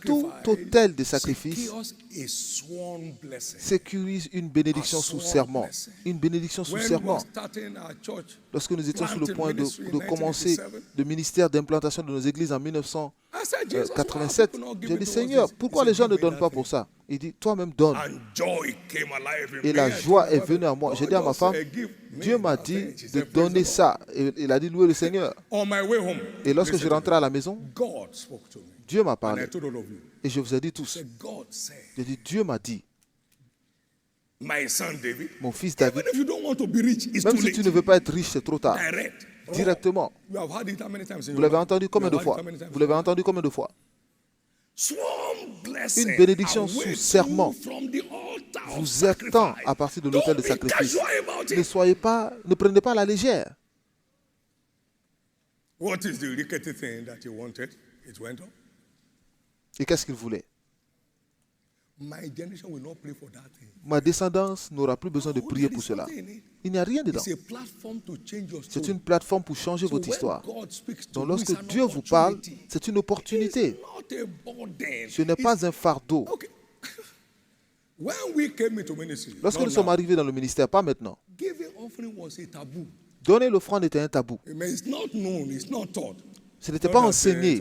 Tout autel de sacrifice sécurise une bénédiction sous serment. Une bénédiction sous serment. Lorsque nous étions sur le point de commencer le ministère d'implantation de nos églises en 1987, j'ai dit, Seigneur, pourquoi les gens ne donnent pas pour ça? Il dit, toi-même donne. Et la joie est venue à moi. J'ai dit à ma femme, Dieu m'a dit de donner ça. Et il a dit, louez le Seigneur. Et lorsque je rentrais à la maison, Dieu m'a parlé. Et je vous ai dit tous. J'ai dit, Dieu m'a dit, mon fils David, même si tu ne veux pas être riche, c'est trop tard. Directement. Vous l'avez entendu combien de fois? Vous l'avez entendu combien de fois? Une bénédiction sous serment vous attend à partir de l'autel de sacrifice. Ne prenez pas à la légère. Et qu'est-ce qu'il voulait? Ma descendance n'aura plus besoin de prier pour cela. Il n'y a rien dedans. C'est une plateforme pour changer votre histoire. Donc lorsque Dieu vous parle, c'est une opportunité. Ce n'est pas un fardeau. Lorsque nous sommes arrivés dans le ministère, pas maintenant. Donner l'offrande était un tabou. Ce n'était pas enseigné.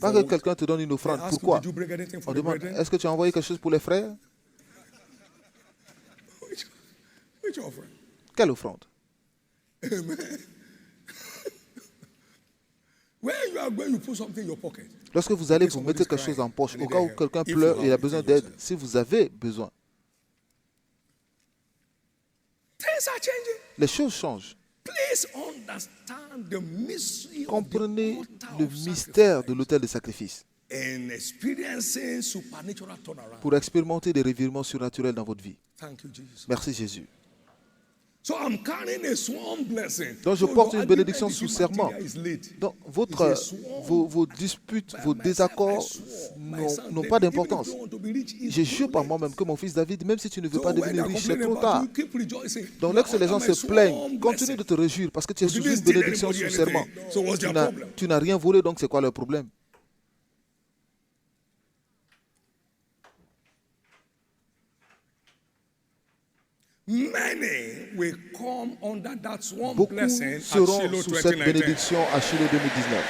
Pas que quelqu'un te donne une offrande. Pourquoi? On demande, est-ce que tu as envoyé quelque chose pour les frères? Quelle offrande? Lorsque vous allez, vous mettez quelque chose en poche. Au cas où quelqu'un pleure et il a besoin d'aide, si vous avez besoin. Les choses changent. Comprenez le mystère de l'autel de sacrifice pour expérimenter des revirements surnaturels dans votre vie. Merci Jésus. Donc je porte une bénédiction sous serment. Donc vos disputes, vos désaccords n'ont pas d'importance. Je jure par moi-même que mon fils David, même si tu ne veux pas devenir riche, c'est trop tard. Donc lorsque les gens se plaignent, continue de te réjouir parce que tu es sous une bénédiction sous serment. Tu n'as rien volé, donc c'est quoi le problème? Beaucoup seront sous cette bénédiction à Shiloh 2019.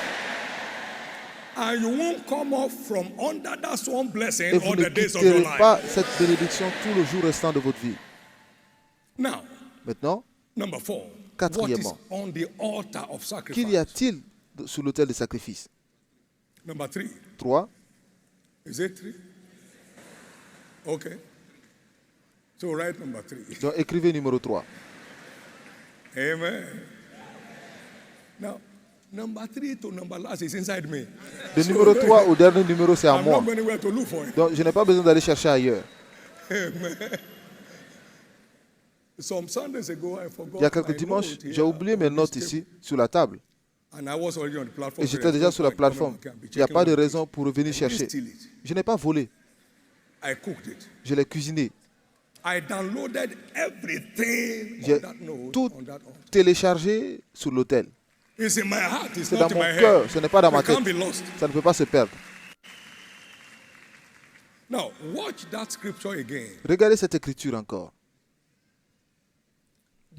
Et vous ne quitterez pas cette bénédiction tout le jour restant de votre vie. Maintenant, quatrièmement, qu'y a-t-il sur l'autel de sacrifice? 3. Is it 3? Okay. So write number 3. Donc écrivez numéro 3. Amen. Now, number 3 to number last is inside me. Le numéro 3 au dernier numéro, c'est à I'm moi. not going anywhere to look for it. Donc je n'ai pas besoin d'aller chercher ailleurs. Amen. Some Sundays ago, I forgot Il y a quelques my dimanches, note here j'ai oublié mes on notes this ici, sur la table. table. And I was already on the platform. Et j'étais déjà sur la plateforme. Il n'y a pas de raison pour revenir chercher. Je n'ai pas volé. I cooked it. Je l'ai cuisiné. I downloaded everything on J'ai that note, tout on that altar. téléchargé sur l'autel. It's in my heart, it's C'est not dans in mon my cœur, head. ce n'est pas dans ma It can't tête. be lost. Ça ne peut pas se perdre. Now, watch that scripture again. Regardez cette écriture encore.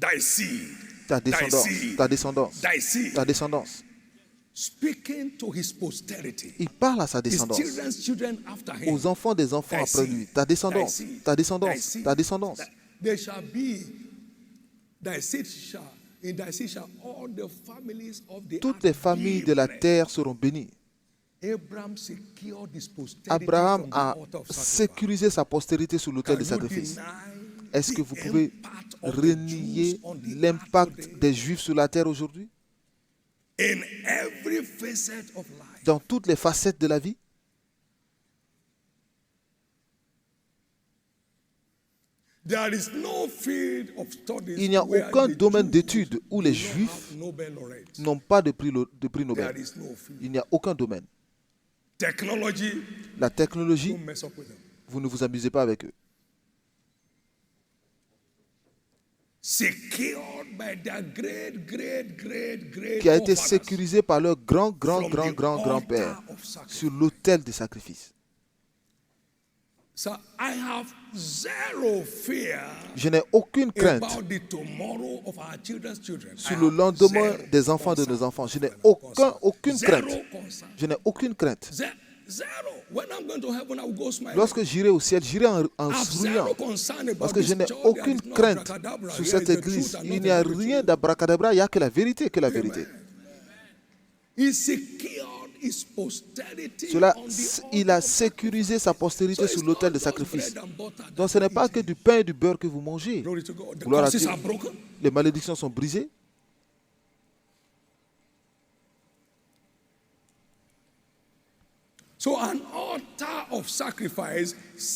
Thy seed, Ta thy descendance, seed, ta descendance, thy seed. ta descendance. Speaking to his posterity, Il parle à sa his descendance, children's children after him. aux enfants des enfants Thy après seed, lui. Ta thy descendance, seed, ta thy descendance, seed. ta descendance. There shall be, thy seed shall, in thy seed shall all the families of the Toutes les earth familles be de la blessed. terre seront bénies. Abraham secured his posterity Abraham from the a altar of sacrifice. sécurisé sa postérité sur l'autel Can de you sacrifice. deny Est-ce que the vous pouvez impact of the renier Jews on the earth l'impact today? des Juifs sur la terre aujourd'hui? In every facet of life. Dans toutes les facettes de la vie? There is no field of studies Il n'y a where aucun the domaine Jews d'études où les do not Juifs have Nobel laureates. n'ont pas de prix There Nobel. is no field. Il n'y a aucun domaine. Technology, La technologie, don't mess up with them. vous ne vous amusez pas avec eux. Secured by their great Qui a été forefathers sécurisé par leur from the grand-père altar of sacrifice. sur l'autel des sacrifices. So I have zero fear Je n'ai aucune crainte about the tomorrow of our children's children. sur I le have lendemain zero des enfants de concern. nos enfants. Je n'ai Zero concern. aucune Zero crainte. concern. Je n'ai aucune crainte. Zero. When I'm going to heaven, I will go smiling. Lorsque j'irai au ciel, j'irai en I have souriant. zero concern about Parce que this je n'ai church. aucune There is no crainte abracadabra. sur Here cette is the église. truth and Il not n'y a the rien truth. d'abracadabra, il n'y a que la vérité, que la vérité. He secured his posterity Cela, on the il a altar of sécurisé sa postérité So sur it's l'autel not de just sacrifice. bread and butter Donc ce n'est pas que du pain et du beurre que vous mangez. Glory to God. The Gloire à curses Dieu. are broken. Les malédictions sont brisées. So an altar of sacrifice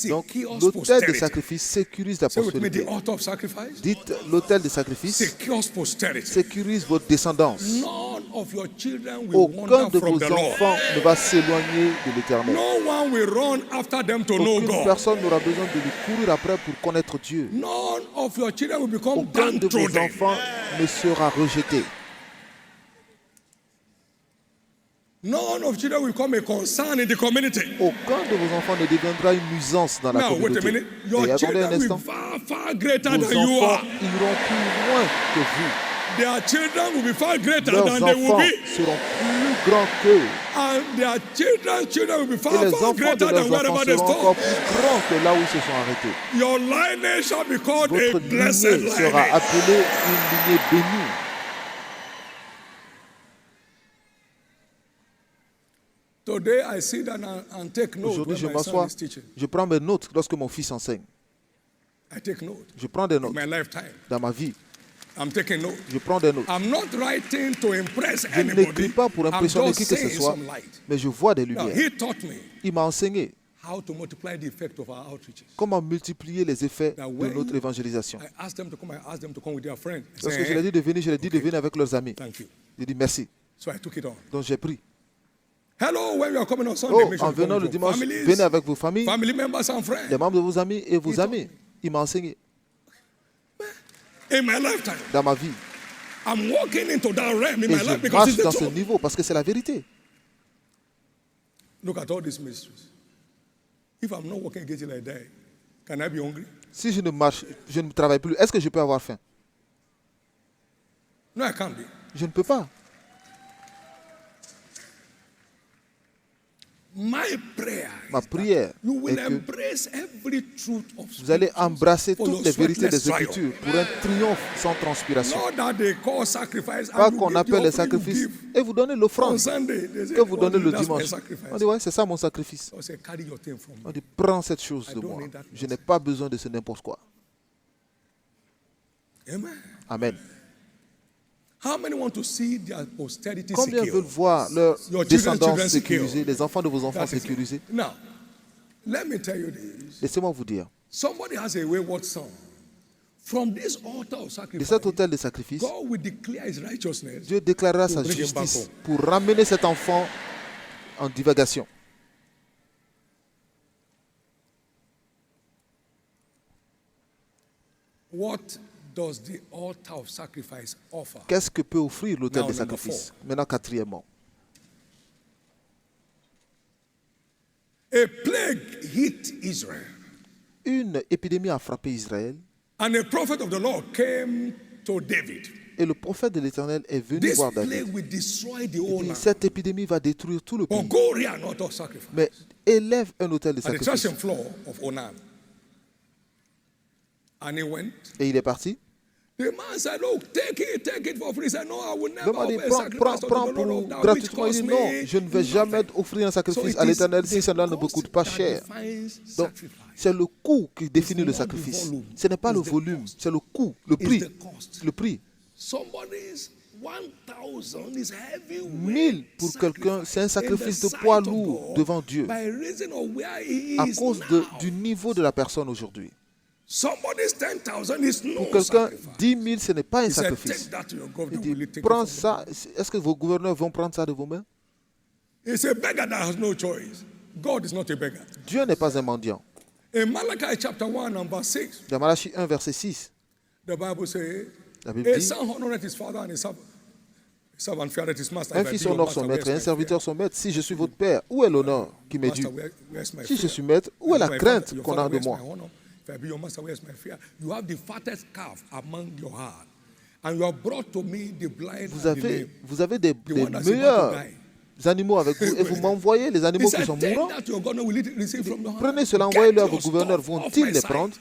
Donc secures l'autel de posterity. sacrifice sécurise la Say with me, the postérité. altar of sacrifice Dites l'autel de sacrifice secures posterity. sécurise votre descendance. None of your children will Aucun wander de from vos the Lord. enfants ne va s'éloigner de l'éternel. No one will run after them to know Aucune God. personne n'aura besoin de lui courir après pour connaître Dieu. None of your children will become Aucun de vos downtrodden. enfants ne sera rejeté. None of children will become a concern in the community. Aucun de vos enfants ne deviendra une nuisance dans la Now, wait a communauté. minute. Et Your attendez un children will instant. be far greater Vos than you enfants are. iront plus loin que vous. Their children will be far greater Leurs than they will enfants be. seront plus grands qu'eux. And their children will be Et far, les far enfants de greater than leurs wherever enfants they seront encore stop. plus grands que là où ils se sont arrêtés. Your lineage shall be called a Votre blessed lignée sera lineage. appelée une lignée bénie. Today I sit down and take note Aujourd'hui, when je my son m'assois, is teaching. je prends mes notes lorsque mon fils enseigne. I take note. Je prends des In notes my lifetime, dans ma vie. I'm taking note. Je prends des notes. I'm not writing to impress Je anybody. n'écris pas pour I'm impressionner just qui que ce saying soit, some light. mais je vois des Now, lumières. he taught me Il m'a enseigné how to multiply the effect of our outreaches. comment multiplier les effets Now, de when notre évangélisation. I asked them to come. I asked them to come with their friend. I Lorsque said, je leur ai dit de venir, je leur ai dit de venir avec leurs amis. thank you. J'ai dit merci. So I took it on. Donc j'ai pris. Hello, when you are coming on Sunday, Oh, make sure en you come venant with le your dimanche, families, venez avec vos familles, family members and friends. les membres de vos amis et vos Il amis. Il m'a enseigné In my lifetime, dans ma vie. I'm walking into that realm in Et my life je because marche it's the dans ce truth. niveau parce que c'est la vérité. Look at all these mysteries. If I'm not working against it like that, can I be hungry? Si je ne travaille plus, est-ce que je peux avoir faim? No, I can't be. Je ne peux pas. Ma prière est que vous allez embrasser toutes les vérités des Écritures pour un triomphe sans transpiration. Pas qu'on appelle les sacrifices et vous donnez l'offrande que vous donnez le dimanche. On dit, ouais, c'est ça mon sacrifice. On dit, prends cette chose de moi. Je n'ai pas besoin de ce n'importe quoi. Amen. Combien veulent voir leur descendance sécurisée, les enfants de vos enfants sécurisés? Laissez-moi vous dire. De cet autel de sacrifice, Dieu déclarera sa justice pour ramener cet enfant en divagation. Qu'est-ce que peut offrir l'autel de sacrifice? Maintenant, quatrièmement. Une épidémie a frappé Israël. Et le prophète de l'Éternel est venu voir David. Il dit, cette épidémie va détruire tout le pays. Mais élève un autel de sacrifice. Et il est parti. Le mari dit, prends pour gratuitement. Il dit, non, je ne vais jamais offrir un sacrifice à l'Éternel si cela ne me coûte pas cher. Donc, c'est le coût qui définit le sacrifice. Ce n'est pas le volume, c'est le coût, le prix. Le prix. 1000 pour quelqu'un, c'est un sacrifice de poids lourd devant Dieu à cause du niveau de la personne aujourd'hui. Pour quelqu'un, 10 000, ce n'est pas un sacrifice. Il dit, prends ça. Est-ce que vos gouverneurs vont prendre ça de vos mains? Dieu n'est pas un mendiant. Dans Malachie 1, verset 6, la Bible dit, un fils honore son maître et un serviteur son maître. Si je suis votre père, où est l'honneur qui m'est dû? Si je suis maître, où est la crainte qu'on a de moi? Vous avez des meilleurs animaux avec vous et vous m'envoyez les animaux qui sont mourants. Prenez cela, envoyez-le à vos gouverneurs. Vont-ils les prendre?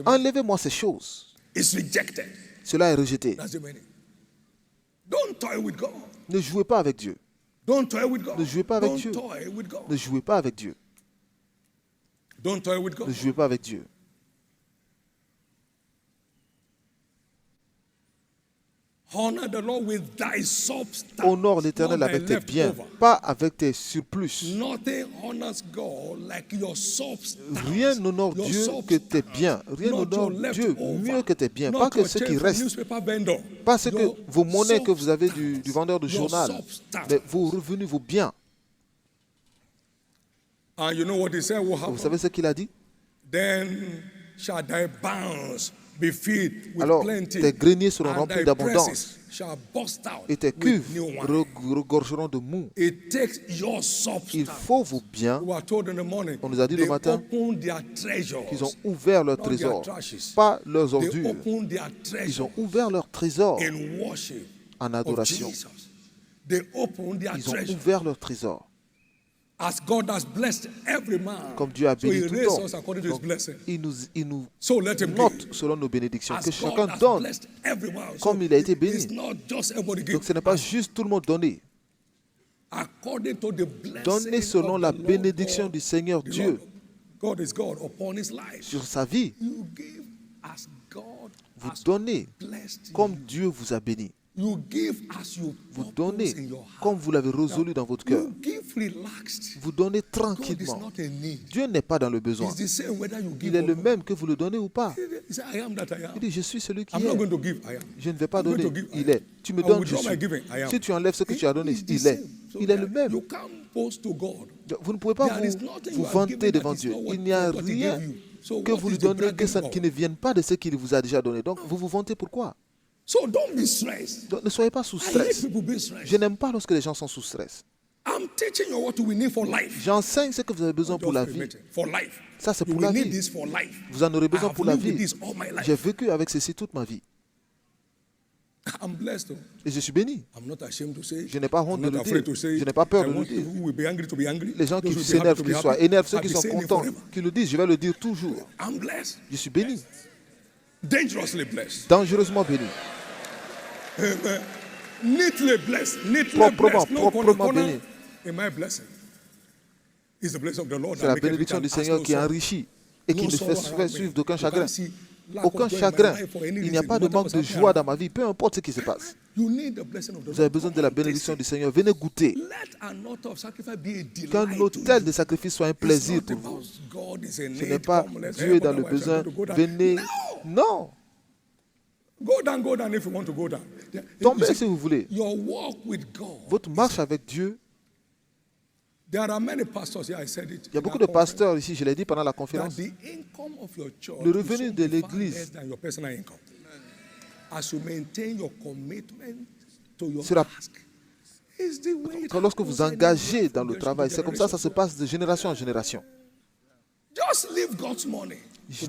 Enlevez-moi ces choses. Cela est rejeté. Ne jouez pas avec Dieu. Ne jouez pas avec Dieu. Ne jouez pas avec Dieu. Ne jouez pas avec Dieu. Honore l'Éternel avec tes biens, pas avec tes surplus. Rien n'honore Dieu que tes biens. Rien n'honore Dieu mieux que tes biens. Pas que ce qui reste. Pas ce que vos monnaies que vous avez du vendeur de journal. Mais vos revenus, vos biens. Vous savez ce qu'il a dit? Alors, tes greniers seront remplis d'abondance et tes cuves regorgeront de mou. Il faut vos biens. On nous a dit le matin qu'ils ont ouvert leur trésor, pas leurs ordures. Ils ont ouvert leur trésor en adoration. Ils ont ouvert leur trésor. Comme Dieu a béni tout homme, donc, il nous note selon nos bénédictions, que chacun donne comme il a été béni. Donc ce n'est pas juste tout le monde donner. Donnez selon la bénédiction du Seigneur Dieu sur sa vie. Vous donnez comme Dieu vous a béni. Vous donnez comme vous l'avez résolu dans votre cœur. Vous donnez tranquillement. Dieu n'est pas dans le besoin. Il est le même que vous le donnez ou pas. Il dit, je suis celui qui est. Je ne vais pas donner. Il est. Tu me donnes, je suis. Si tu enlèves ce que tu as donné, il est. Il est le même. Vous ne pouvez pas vous vanter devant Dieu. Il n'y a rien que vous lui donnez qui ne vienne pas de ce qu'il vous a déjà donné. Donc, vous vous vantez pourquoi? Donc, ne soyez pas sous stress. Je n'aime pas lorsque les gens sont sous stress. J'enseigne ce que vous avez besoin pour la vie. Ça, c'est pour la vie. Vous en aurez besoin pour la vie. J'ai vécu avec ceci toute ma vie. I'm blessed. Et je suis béni. I'm not ashamed to say. Je n'ai pas honte I'm de not le afraid dire. to say. Je n'ai pas peur I de le want dire. people who will be angry to be angry. Les gens Those qui who will be happy s'énervent, to be qu'ils happy. soient énervés, ceux I'll qui be sont saying it contents, forever. qui le disent, je vais le dire toujours. I'm blessed. Je suis béni, Dangerously blessed. dangereusement béni, Amen. Neatly blessed. Neatly proprement, blessed. No proprement corner béni. in my blessing. It's the blessing of the Lord. C'est la bénédiction du Seigneur qui enrichit et qui ne fait suivre d'aucun chagrin. Aucun chagrin. Il n'y a pas de manque de joie dans ma vie, peu importe ce qui se passe. Vous avez besoin de la bénédiction du Seigneur. Venez goûter. Qu'un autel de sacrifice soit un plaisir pour vous. Ce n'est pas Dieu est dans le besoin. Venez. Non. Tombez si vous voulez. Votre marche avec Dieu. Il y a beaucoup de pasteurs ici, je l'ai dit pendant la conférence. Le revenu de l'église sera lorsque vous engagez dans le travail. C'est comme ça, ça se passe de génération en génération.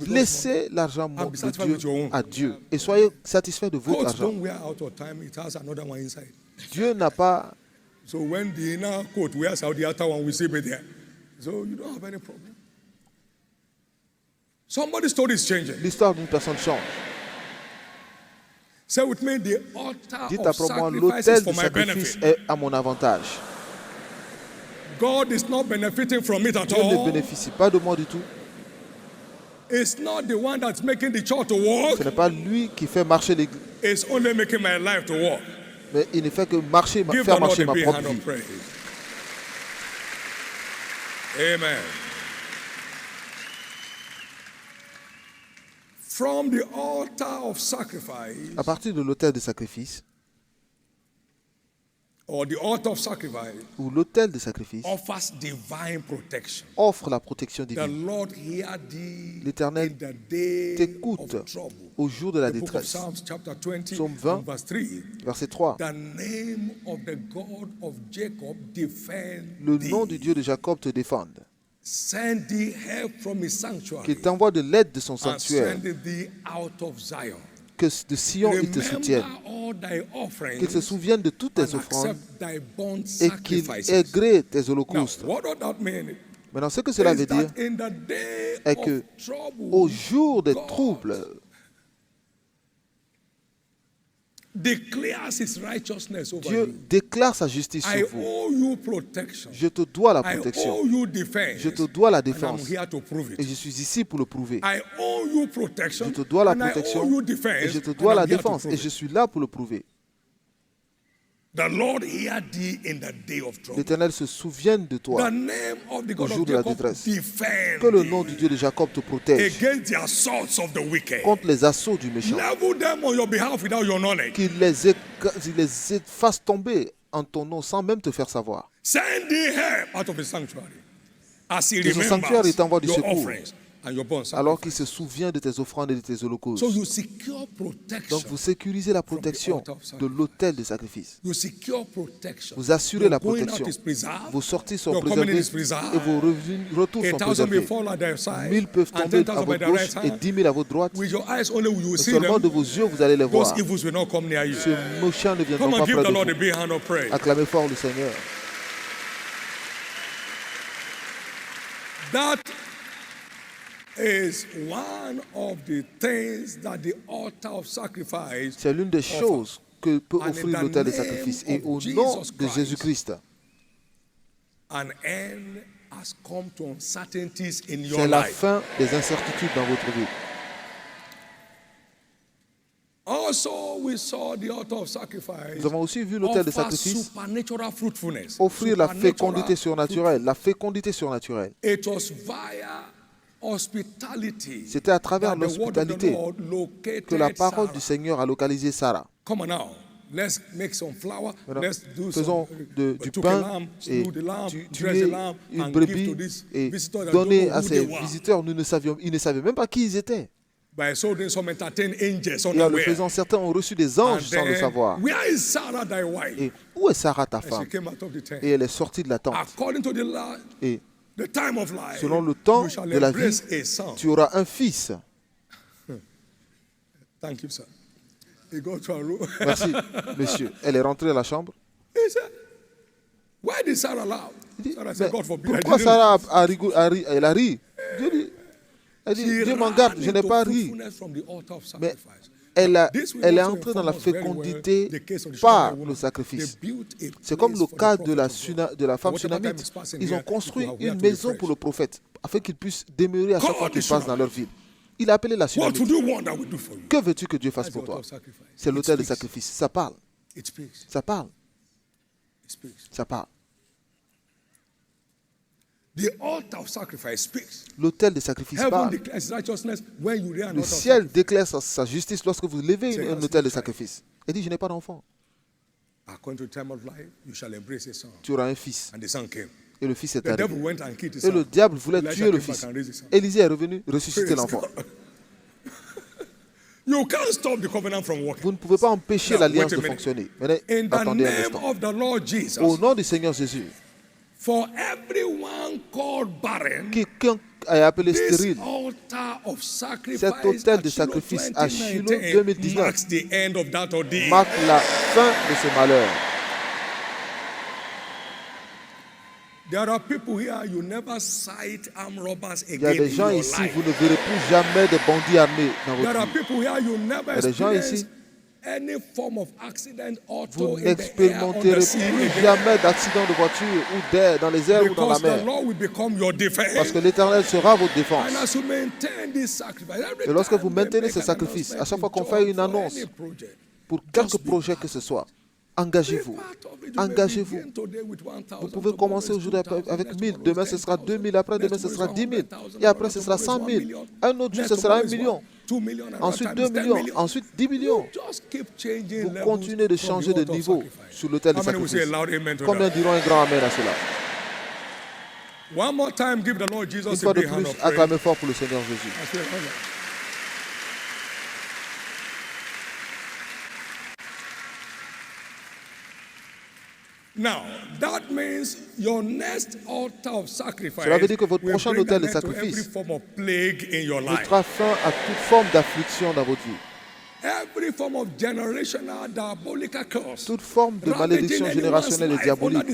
Laissez l'argent de Dieu à Dieu et soyez satisfaits de votre argent. Dieu n'a pas... So when the inner coat wears out, the outer one will still be there. So you don't have any problem. Somebody's story is changing. L'histoire d'une personne change. Say with me, the altar Dites of après moi, sacrifice l'autel is du for my sacrifice benefit. est à mon avantage. God is not benefiting from it at Dieu ne all. bénéficie pas de moi du tout. It's not the one that's making the church to work. Ce n'est pas lui qui fait marcher l'église. It's only making my life to work. Mais il ne fait que Give faire the Lord marcher a ma big propre hand of vie. praise. Amen. From the altar of sacrifice, À partir de l'autel de sacrifice, or the altar of sacrifice, ou l'autel de sacrifice offers divine protection. offre la protection The divine. Lord hear thee L'Éternel in the day t'écoute of trouble. au jour de la The book of détresse. Psalms chapter 20 Psaume 20, and verse 3. Verset 3. The name of the God of Jacob defend Le thee. nom du Dieu de Jacob te défende. Send thee help from his sanctuary. Qu'il t'envoie de l'aide de son And sanctuaire. send thee out of Zion. Que de Sion il te soutienne. Remember all thy offerings Qu'il se souvienne de toutes tes and offrandes accept thy burnt et qu'il sacrifices. égrée tes Now, holocaustes. what does that mean? Maintenant, ce que cela Is veut dire that in the day est of que trouble, au jour des God troubles, declares his righteousness over Dieu you. déclare sa justice I sur vous. owe you protection. Je te dois la I protection. owe you defense. Je te dois la And I'm défense. here to prove Et it. je suis ici pour le prouver. I owe you protection. Je te dois la and I protection owe you defense. et je te And dois I'm la here to défense. prove Et it. je suis là pour le prouver. The Lord hear thee in the day of trouble. L'Éternel se souvienne de The toi name of the au God jour of de la Jacob détresse. defend Que le thee nom du Dieu de Jacob te protège against the assaults of the wicked. contre les assauts du méchant. Level them on your behalf without your knowledge. Qu'il les fasse tomber en ton nom sans même te faire savoir. Send thee help out of his sanctuary. As he Que son sanctuaire remembers il t'envoie du your secours. offerings and your burnt Alors qu'il sacrifices. se souvient de tes offrandes et de tes holocaustes. So you secure protection. Donc vous sécurisez la protection de l'autel de sacrifice. You secure protection. Vous assurez Your la going out protection. is preserved. Vos sorties sont Your coming in préservées is preserved. et vos retours sont 1,000 may préservés. fall at their side. 1000 peuvent and tomber 10,000 à by votre the gauche right et hand. 10 000 à votre droite. With your eyes only will you see Seulement them. de vos yeux, vous allez les voir. Those evils will not come near you. Ce méchant ne viendront Come pas on, give près the Lord de a vous. big hand of praise. Acclamez fort le Seigneur. That is one of the things that the altar of sacrifice C'est l'une des choses que peut And in offrir the l'autel de name sacrifice. Et of au Jesus nom de Christ. Jésus-Christ, an end has come to uncertainties in your c'est la life. fin des incertitudes dans votre vie. Also, we saw the altar of sacrifice Nous avons aussi vu l'autel de offer sacrifice supernatural fruitfulness. offrir la Supernatural fécondité surnaturelle. La fécondité surnaturelle. It was via hospitality C'était à travers that the word of the l'hospitalité Lord located que la parole Sarah. du Seigneur a localisé Sarah. Come on now. Let's make some flour. Maintenant, Let's do faisons some, du cook a pain lamb, et slew the lamb, dress tuer the lamb, une and give brebis to this et visitor that donner don't know à who ces they were. visiteurs. Ils ne savaient même pas qui ils étaient. By so doing some entertain angels Et en le unaware. faisant, certains ont reçu des And anges sans le then, savoir. where is Sarah thy wife? Et où est Sarah ta And she femme? came out of the tent. Et elle est sortie de la tente. According to Et the time of life, selon le temps you shall de la vie, embrace a son. tu auras un fils. Thank you, sir. He got to her room. Merci, monsieur. Elle est rentrée à la chambre. He said, why did Sarah laugh? Il dit, Sarah said, mais God forbid. I pourquoi didn't Sarah elle a ri? Elle dit, Dieu m'en garde, je n'ai pas ri. Mais elle est entrée dans la fécondité par le sacrifice. C'est comme le cas de la femme sunamite. Ils ont construit une maison pour le prophète afin qu'il puisse demeurer à chaque fois qu'il passe dans leur ville. Il a appelé la sunamite. Que veux-tu que Dieu fasse pour toi? C'est l'autel de sacrifice. Ça parle. Ça parle. Ça parle. L'autel de sacrifice parle. Le ciel déclare sa justice lorsque vous levez un autel de sacrifice. Il dit, je n'ai pas d'enfant. Tu auras un fils. Et le fils est arrivé. Et le diable voulait tuer le fils. Élisée est revenu ressusciter l'enfant. Vous ne pouvez pas empêcher l'alliance de fonctionner. Mais attendez un instant. Au nom du Seigneur Jésus, quelqu'un est appelé stérile. Cet autel de sacrifice à Shiloh 2019 marque la fin de ce malheur. Il y a des gens ici, vous ne verrez plus jamais de bandits armés dans votre vie. Il y a des gens ici, vous n'expérimenterez plus jamais d'accident de voiture ou d'air dans les airs ou dans la mer. Parce que l'Éternel sera votre défense. Et lorsque vous maintenez ce sacrifice, à chaque fois qu'on fait une annonce pour quelque projet que ce soit, engagez-vous. Engagez-vous. Vous pouvez commencer aujourd'hui avec 1000. Demain, ce sera 2000. Après, demain, ce sera 10 000. Et après, ce sera 100 000. Un autre jour, ce sera 1 million. Ensuite, 2 millions. Ensuite, 10 millions. Vous continuez de changer de niveau sur l'autel de sacrifice. Combien diront un grand amen à cela? Une fois de plus, acclamez fort pour le Seigneur Jésus. Cela veut dire que votre prochain autel de sacrifice mettra fin à toute forme d'affliction dans votre vie. Toute forme de malédiction générationnelle et diabolique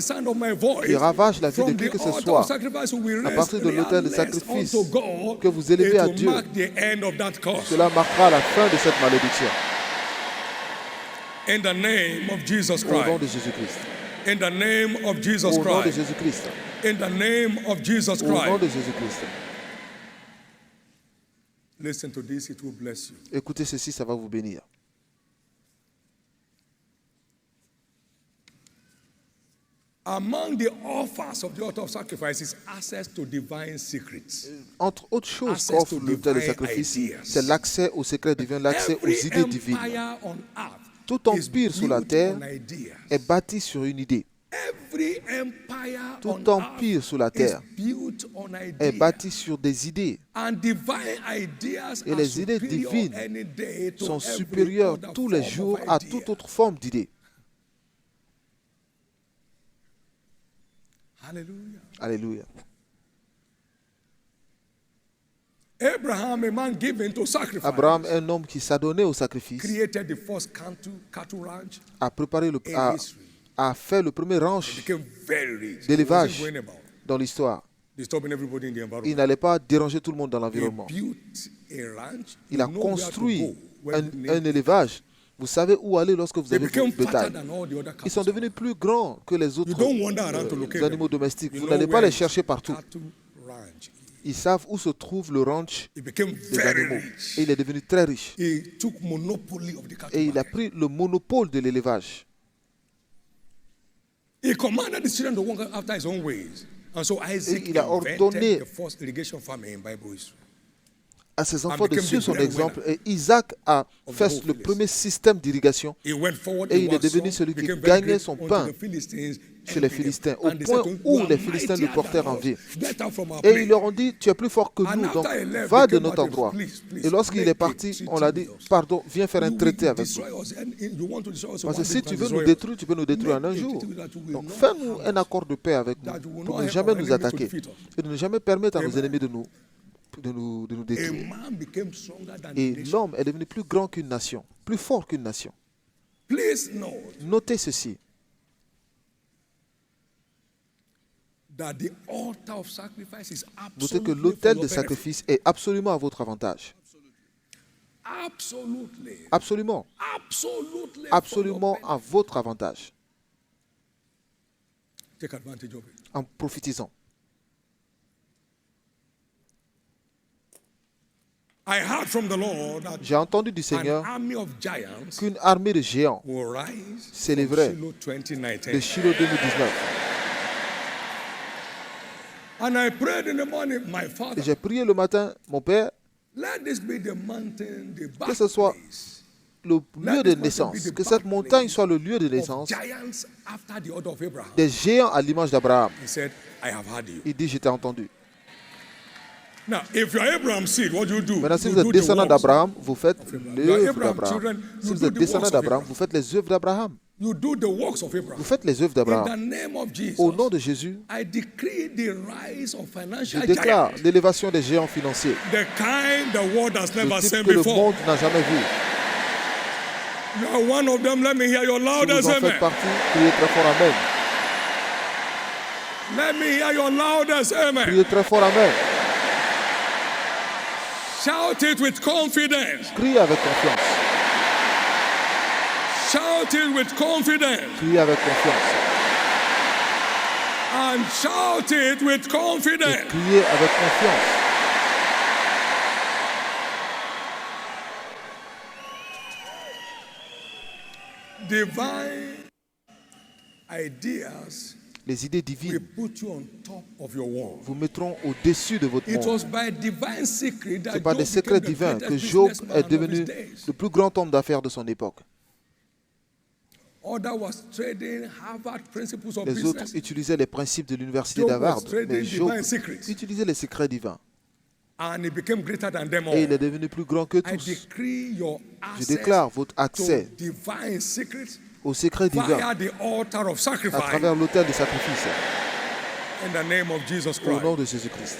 qui ravage la vie de qui que ce soit à partir de l'autel de sacrifice que vous élevez à Dieu, cela marquera la fin de cette malédiction. Au nom de Jésus-Christ. In the name of Jesus Au nom de Christ. Jésus-Christ. In the name of Jesus Au nom Christ. de Jésus-Christ. Listen to this, it will bless you. Écoutez ceci, ça va vous bénir. Among the offers of the altar of sacrifice is access to divine secrets. Entre autres choses qu'offre l'autel de sacrifice, c'est l'accès aux secrets divins, l'accès aux idées divines. Tout empire sur la terre est bâti sur une idée. Tout empire sur la terre est bâti sur des idées. Et les idées divines sont supérieures tous les jours à toute autre forme d'idée. Alléluia. Abraham, un homme qui s'adonnait au sacrifice, a préparé a fait le premier ranch d'élevage dans l'histoire. Il n'allait pas déranger tout le monde dans l'environnement. Il a construit un élevage. Vous savez où aller lorsque vous avez votre bétail. Ils sont devenus plus grands que les autres animaux domestiques. Vous n'allez pas les chercher partout. Ils savent où se trouve le ranch des animaux. Et il est devenu très riche. Et il a pris le monopole de l'élevage. Et il a ordonné à ses enfants de suivre son exemple. Et Isaac a fait le premier système d'irrigation. Et il est devenu celui qui gagnait son pain chez les Philistins, au point où les Philistins le portèrent en vie. Et ils leur ont dit, tu es plus fort que nous, donc va de notre endroit. Et lorsqu'il est parti, on l'a dit, pardon, viens faire un traité avec nous. Parce que si tu veux nous détruire, tu peux nous détruire en un jour. Donc fais-nous un accord de paix avec nous, pour ne jamais nous attaquer, et de ne jamais permettre à nos ennemis de nous de nous A détruire. man became stronger than a Et nation. l'homme est devenu plus grand qu'une nation, plus fort qu'une nation. Please note Notez ceci, that the altar of sacrifice is notez que absolutely for l'autel your de benefit. sacrifice est absolument à votre avantage. Absolutely. Absolument, Absolutely. absolument For à votre avantage. your benefit. Take advantage of it. En profitisant. I heard from the Lord that J'ai entendu du an Seigneur army of giants qu'une armée de géants will rise s'élèverait from Shiloh 2019. de Shiloh 2019. And I prayed in the morning, my Et Father, j'ai prié le matin, mon Père, let this be the mountain, the que ce soit birthplace le lieu de naissance, que cette montagne soit le lieu de of naissance giants after the order of Abraham. des géants à l'image d'Abraham. He said, I have heard you. Il dit, je t'ai entendu. Now, if you're Abraham's seed, what do you do? Maintenant, si You vous êtes do the descendant works. d'Abraham, vous faites Abraham. l'œuvre Abraham's d'Abraham. children, Si you vous do êtes the descendant works of d'Abraham, Abraham. vous faites les œuvres d'Abraham. You do the works of Vous Abraham. faites les œuvres In the d'Abraham. name of Jesus, Au nom de Jésus, I decree the rise of je financial déclare giants, l'élévation des géants financiers, the kind the world has le never type seen que le before. monde n'a jamais vu. You are one of them. Let me hear your Si loudest vous en faites amen. partie, criez très fort Amen. Let me hear your loudest amen. Criez très fort Amen. Shout it with confidence. Criez avec confiance. Shout it with confidence. Criez avec confiance. And shout it with Et confidence. criez avec confiance. Divine ideas Les idées will divines put you on top of your world. vous mettront au-dessus de votre It monde. was by divine secret that C'est par des Job secrets became the divins greatest que Job businessman est of devenu his days. le plus grand homme d'affaires de son époque. Other was trading Harvard principles of Les autres business. utilisaient les principes de l'université Job d'Harvard, was trading mais Job divine secrets. utilisait les secrets divins. And he became greater than them all. Et il est devenu plus grand que I tous. decree your Je access déclare votre to accès divine secrets aux secrets divins via the altar of à sacrifice travers l'autel de sacrifice, in the name of Jesus au nom Christ. de Jésus-Christ.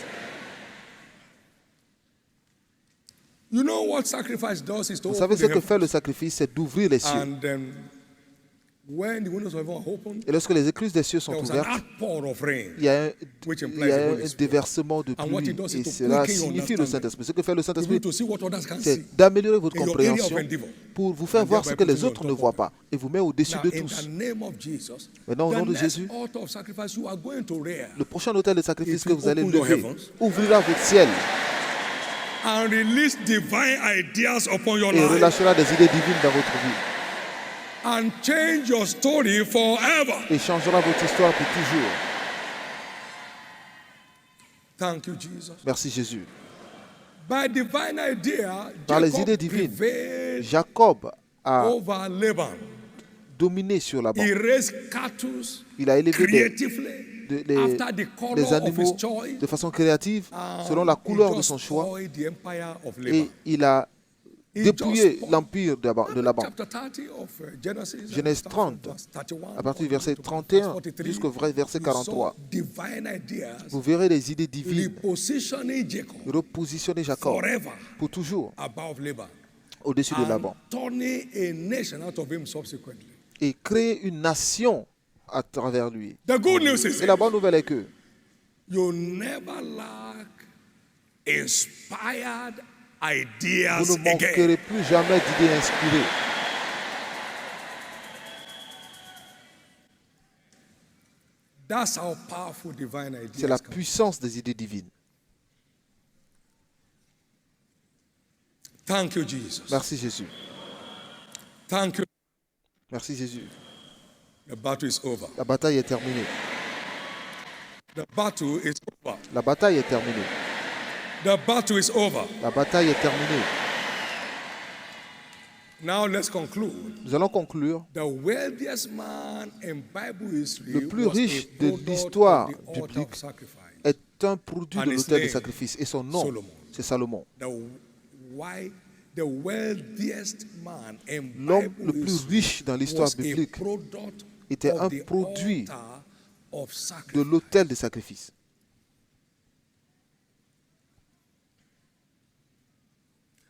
You know what sacrifice does is to Vous open savez the ce que heavens. fait le sacrifice, c'est d'ouvrir les cieux. And when the windows of heaven are opened, Et lorsque les écluses des cieux sont there was an ouvertes, outpour of rain. il y a un, Which il implies y the a Holy un Spirit. déversement de And what pluie. it does is Et to cela quicken your signifie le understanding. Saint-Esprit. Ce que fait le To be Saint-Esprit, able to see what others can see. c'est d'améliorer votre In your area of compréhension endeavor. pour vous faire And voir ce thereby que les putting you autres on ne top voient of pas et vous met au-dessus Now, de in the tous. name of Jesus, Maintenant, au nom the de next Jésus, altar of sacrifice you are going to rear le prochain autel de sacrifice It que will vous allez open your lever heavens. ouvrira votre ciel and release divine ideas upon your et life relâchera des idées divines dans votre vie and change your story forever. et changera votre histoire pour toujours. Thank you, Jesus. Merci Jésus. By divine idea, Par les Jacob idées divines, prevailed Jacob a over Laban. dominé sur Laban. He raised cattle Il a élevé creatively after the color les of his animaux choice. de façon créative and selon la he couleur de just son choix spoiled the empire of Laban. et il a He dépouillé just spoiled- l'empire de Laban. Chapter 30 of Genesis, Genèse start from 30, verse 31 à partir du verset to verse 31 43, jusqu'au verset we 43. saw divine ideas Vous verrez les idées divines repositioning Jacob repositionner Jacob forever pour toujours above Laban au-dessus de and Laban turning a nation out of him subsequently. et créer une nation à travers lui. The good news is Et la bonne nouvelle est que you never lack inspired vous ideas ne again. manquerez plus jamais d'idées inspirées. That's how powerful divine ideas C'est la can be. puissance des idées divines. Thank you, Jesus. Merci Jésus. Thank you. Merci Jésus. The battle is over. La bataille est terminée. The battle is over. La bataille est terminée. The battle is over. La bataille est terminée. Now let's conclude. Nous allons conclure. The wealthiest man in Bible history Le plus was a riche de product l'histoire of the altar biblique of sacrifice. Est un produit And de his l'autel de name, sacrifice. Et son nom, Solomon. c'est Salomon. The wealthiest man in L'homme Bible le plus history riche dans l'histoire was a biblique product était of un the produit altar of de sacrifice. l'autel de sacrifice.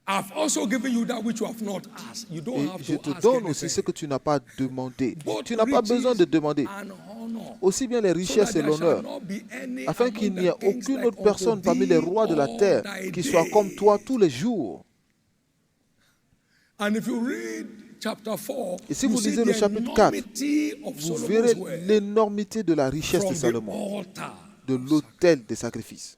I've also given you that which you have not asked. You don't Et have je to te ask donne aussi ce anything. que tu n'as pas demandé. Both Tu n'as pas besoin de riches demander. and honor, Aussi bien les so that richesses et there shall l'honneur, not be any afin among qu'il n'y ait the kings aucune like autre unto personne parmi les thee rois de la all terre thy qui soit comme days. toi tous les jours. And if you read chapter 4, Et si you vous see lisez the le chapitre 4, enormity of vous Solomon's verrez wealth l'énormité de la richesse de from the Salomon, altar. de l'autel des sacrifices.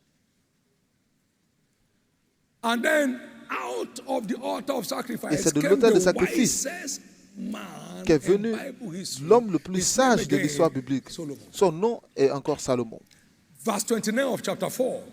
And then out of the altar of Et sacrifice c'est de came l'autel de the sacrifice wisest man qu'est in venu Bible history. l'homme le plus His name sage de again, l'histoire biblique. Solomon. Son nom est encore Salomon. Verse 29 of chapter 4.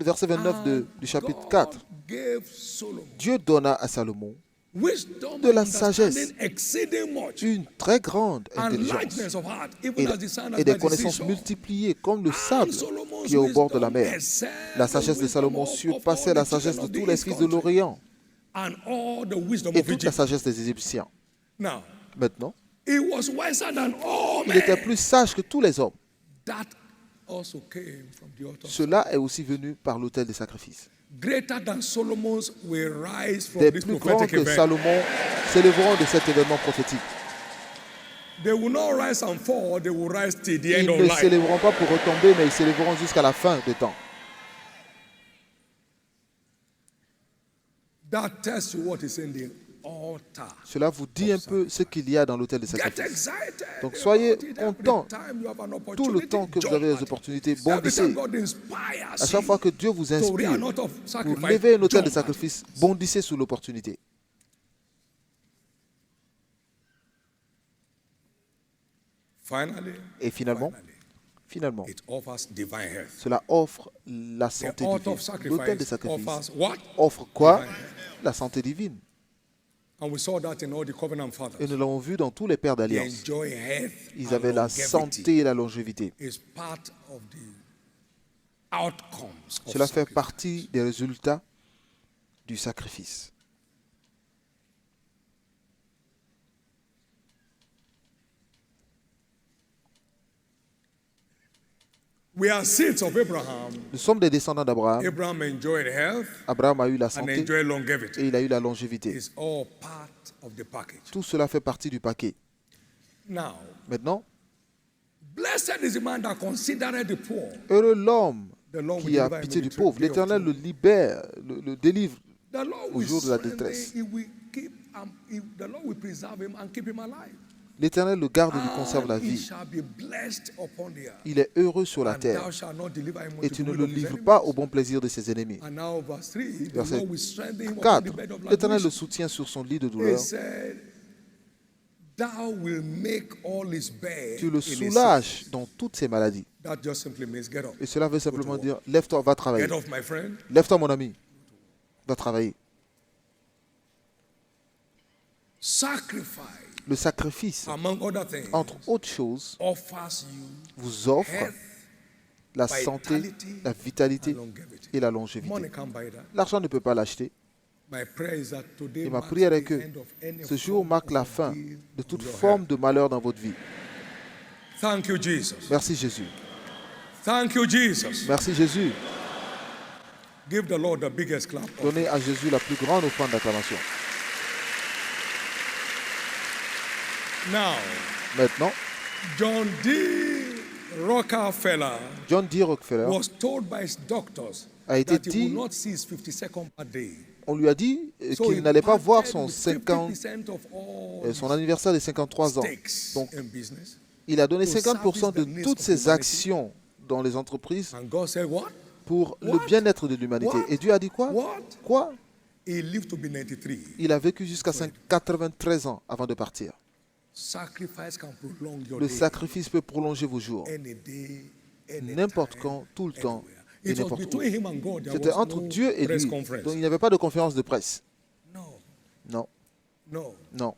Verset 29 du chapitre 4. God gave Solomon Dieu donna à Salomon wisdom de la and sagesse, understanding exceeding much, une très grande and intelligence lightness of heart, et, even as the sand et by des the connaissances seashore. multipliées comme le And sable Solomon's qui est au bord de la wisdom mer. excelled La the sagesse de wisdom Salomon of surpassait all la the sagesse children de of tous the les east fils de country, l'Orient and all the wisdom et of toute la Egypt. sagesse des Égyptiens. Now, Maintenant, he was wiser than all il était men. plus sage que tous les hommes. That also came from the altar. Cela est aussi venu par l'autel des sacrifices. Greater than Solomon's will rise from Des this plus grands prophetic que event. Salomon s'élèveront de cet événement prophétique. They will not rise and fall, they will rise till the Ils end of ne life. s'élèveront pas pour retomber, mais ils s'élèveront jusqu'à la fin des temps. That tells you what is in the altar. Cela vous dit un peu ce qu'il y a dans l'autel des Get sacrifices. excited. Donc soyez about it. contents. Every time you have an Tout le opportunity, temps que vous jump avez at les it. opportunités, Every bondissez. time God inspires À chaque fois que Dieu vous to rear inspire an altar of pour sacrifice, lever un autel de jump at it. sacrifice, bondissez sous l'opportunité. Et finalement, It offers divine health. cela offre la The santé altar divine. of L'autel des sacrifice sacrifices offers what? offre quoi? Divine health. La santé divine. And we saw that in all the covenant Et fathers. nous l'avons vu dans tous les pères They d'alliance. enjoy health Ils and avaient la longevity. santé et la longévité. Is part of the outcomes of Cela fait sacrifice. partie des résultats du sacrifice. We are seeds of Abraham. Nous sommes des descendants d'Abraham. Abraham enjoyed health Abraham a eu la and santé enjoyed longevity. et il a eu la longévité. It's all part of the package. Tout cela fait partie du paquet. Now, Maintenant, blessed is the man that considereth the poor. heureux l'homme The Lord will qui a deliver him pitié in du the pauvre. day of L'Éternel le trouble. libère, le délivre. The Lord Au will jour de la strengthen, détresse. he will keep, the Lord will preserve him and keep him alive. L'Éternel le garde et lui conserve la And he vie. shall be blessed upon the earth. Il est heureux sur la And terre. thou shalt not deliver him Et unto tu the ne will le of his livres enemies. pas au bon plaisir de ses ennemis. And now verse 3, the Verset Lord will strengthen him upon 4. the bed of L'Éternel le language. soutient sur son lit de He douleur. said, thou will make all his bed Tu le in his soulages sickness. dans toutes ses maladies. That just simply means get up. Et cela veut simplement work. dire, lève-toi, va travailler. Get off, my friend. Lève-toi, mon ami. Va travailler. Sacrifice, Le sacrifice, among other things, entre autres choses, offers you vous offre health, la santé, la vitalité and longevity. et la Money longévité. can't buy that. L'argent ne peut pas l'acheter. My prayer is that today Et ma marks prière est the que end of any ce jour form marque of la fin ordeal de toute in your forme health. de malheur dans votre vie. Thank you, Jesus. Merci Jésus. Thank you, Jesus. Merci Jésus. Give the Lord the biggest clap. Donnez à Jésus la plus grande offrande d'acclamation. Now, Maintenant, John D. Rockefeller John D. Rockefeller was told by his doctors a été that he dit, would not see his 52nd birthday. on lui a dit So qu'il he n'allait pas voir parted son, with 50, 50% of all son anniversaire des 53 ans. stakes Donc, in business. il a donné to 50% de service the needs toutes of ses humanity. actions dans les entreprises And God said, what? pour le What? bien-être de l'humanité. What? Et Dieu a dit quoi? What? Quoi? He lived to be 93. Il a vécu jusqu'à 93 ans avant de partir. Sacrifice can prolong your Le day. sacrifice peut prolonger vos jours. Any day, any N'importe time, quand, tout le temps everywhere. et It was n'importe où. between him and God. There C'était was entre no Dieu et press lui. conference. Donc il n'y avait pas de conférence de presse. No, Non, no. non.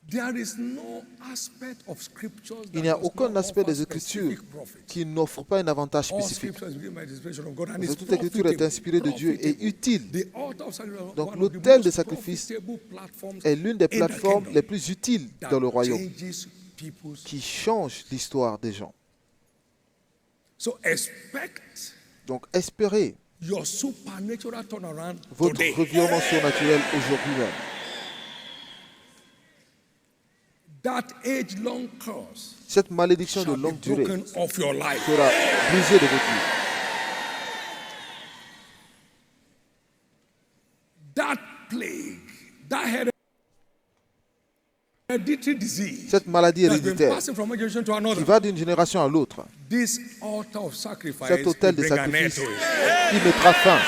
There is no aspect of scriptures Il that n'y a does aucun not aspect offer des Écritures specific profit. qui n'offre pas un avantage All spécifique. scripture is given by the inspiration of God and Parce que is toute l'Écriture est inspirée de Dieu et profitable. utile. The altar of sacrifice, Donc one of the l'autel most de sacrifice profitable platforms est l'une des in the plateformes kingdom les plus utiles dans le that royaume, changes people's- qui change l'histoire des gens. So expect Donc espérez your supernatural turnaround votre today. revirement surnaturel aujourd'hui même. That age-long curse Cette malédiction de shall be longue durée broken off your life. sera brisée de votre vie. That plague, that hereditary disease Cette maladie that's been héréditaire passing from one generation to qui another. va d'une génération à l'autre, This altar of sacrifice cet autel will de bring an end sacrifice to it. qui mettra fin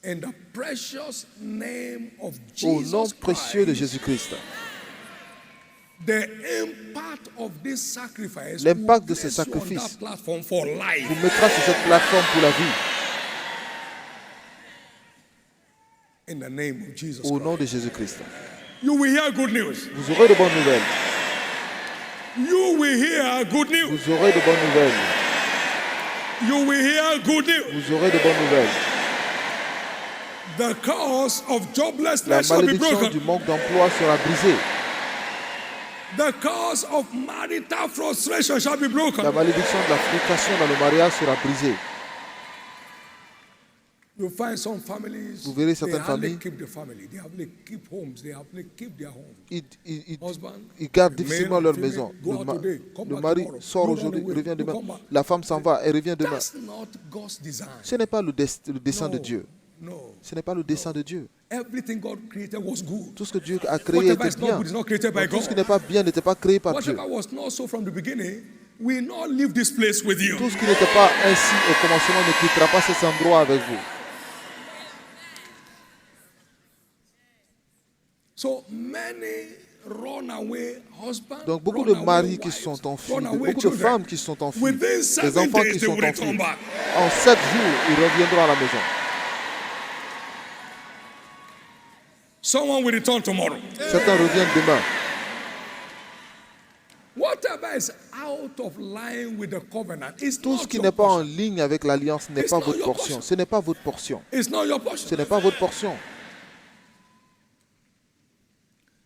In the precious name of au nom Jesus précieux de Christ, Jésus-Christ. the impact of this sacrifice L'impact de will ce place you on sacrifice that platform for life. vous mettra sur cette plateforme pour la vie In the name of Jesus au Christ. nom de Jésus-Christ. You will hear good news. Vous aurez de bonnes nouvelles. You will hear good news. Vous aurez de bonnes nouvelles. You will hear good news. Vous aurez de bonnes nouvelles. The curse of La joblessness shall be malédiction broken. du manque d'emploi sera brisée. The curse of marital frustration shall be La broken. malédiction de la frustration dans le mariage sera brisée. You find some families, Vous verrez they certaines hardly familles, keep the family. They hardly keep homes. They hardly keep their homes. Ils gardent the difficilement male leur and female, maison. go out today, come Le back mari tomorrow. sort You run aujourd'hui, away, revient you demain. come back. La femme s'en va, elle revient demain. That's not God's design. Ce n'est pas le dessein de Dieu. No. Ce n'est pas le dessein de Dieu. Everything God created was good. Tout ce que Dieu a créé Whatever était is not bien. good is not created by Donc, tout ce qui God. n'est pas bien n'était pas créé par Dieu. Whatever was not so from the beginning will not leave this place with you. Tout ce qui n'était pas ainsi au commencement ne quittera pas cet endroit avec vous. So many runaway husbands, Donc beaucoup de runaway maris qui wives, sont enfuis, runaway beaucoup de children. femmes qui sont enfuies, Within des 7 enfants days, qui they sont will return enfuis. back. En 7 jours, ils reviendront à la maison. Someone will return tomorrow. Certains reviennent demain. Whatever is out of line with the covenant is Tout ce not qui your n'est pas en portion. ligne avec l'alliance n'est It's pas not votre your portion. portion. Ce n'est pas votre portion. It's not your Ce portion. n'est pas votre portion.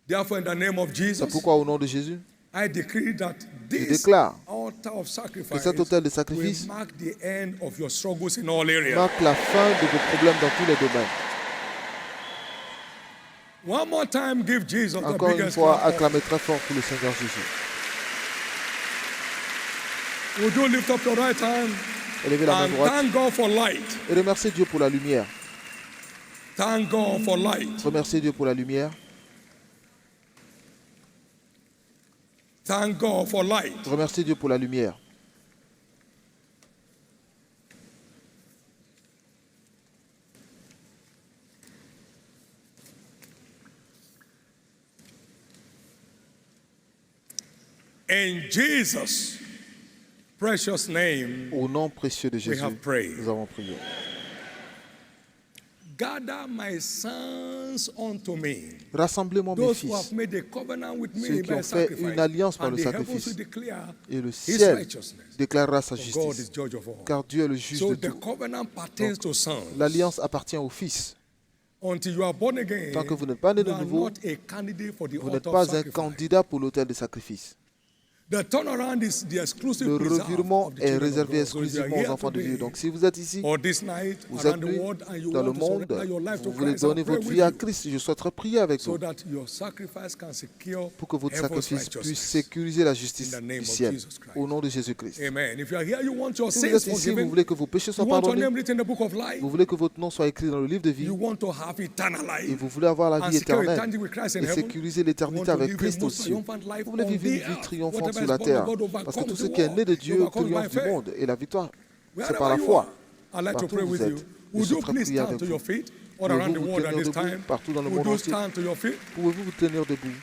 Therefore, in the name of C'est Jesus, pourquoi au nom de Jésus, I decree that this déclare altar of sacrifice que cet autel de sacrifice will mark the end of your struggles in all areas. marque la fin de vos problèmes dans tous les domaines. One more time, give Jesus the Encore une biggest fois, clap. acclamez très fort pour le Seigneur Jésus. Would you lift up your right hand Élevez la main and droite thank God for light? et remerciez Dieu pour la lumière. Thank God for light. Remerciez Dieu pour la lumière. Thank God for light. Remerciez Dieu pour la lumière. In Jesus' precious name, Au nom précieux de Jésus, have prayed. nous avons prié. gather my sons unto me. Rassemblez-moi mes Those who have fils made a covenant with Ceux me qui by ont fait sacrifice. une alliance par And le the heavens sacrifice. will declare et le his ciel righteousness. déclarera sa For God is justice. judge of all. Car Dieu est le juge So de the tout. covenant pertains to sons. L'alliance appartient aux fils. Until you are born again, Tant que vous n'êtes pas né de you are nouveau, not a candidate for the Vous n'êtes altar of pas un sacrifice. candidat pour l'autel de sacrifice. The turnaround is the exclusive Le reserve revirement of the est children of réservé God. So if you are exclusivement aux here enfants de Dieu. today, Donc si vous êtes ici, or this night, vous êtes around the venu world, and you dans le want to monde, surrender your life to vous voulez Christ, I'll donner pray votre with vie à you, Christ, je souhaiterais prier avec so vous that your sacrifice can secure pour que votre heaven's sacrifice puisse righteousness. sécuriser la justice In the name du of ciel. Jesus Christ. Au nom de Jésus-Christ. Amen. If you are here, you want your Si vous sins êtes ici, vous forgiven. voulez que vos péchés soient You want your pardonnés, name written in the book of life. vous voulez que votre nom soit écrit dans le livre de vie, You want to have eternal et life. vous voulez avoir la And vie secure éternelle eternity with Christ in et heaven. sécuriser You l'éternité want to avec live a Christ most aux cieux. triumphant life Vous voulez on vivre the une vie earth. triomphante Whatever sur is la born of terre. God Parce que overcomes tout ce the qui est né world. de Dieu Overcomes by triomphe du faith. monde. Et la victoire, c'est Wherever par la you foi. are, I'd like to Partout pray où with vous you. êtes, je Would you souhaiterais please prier stand avec to vous. your feet all around the Pouvez-vous vous world at tenir this debout time? partout dans le Would monde you entier? stand to your feet? Pouvez-vous vous tenir debout?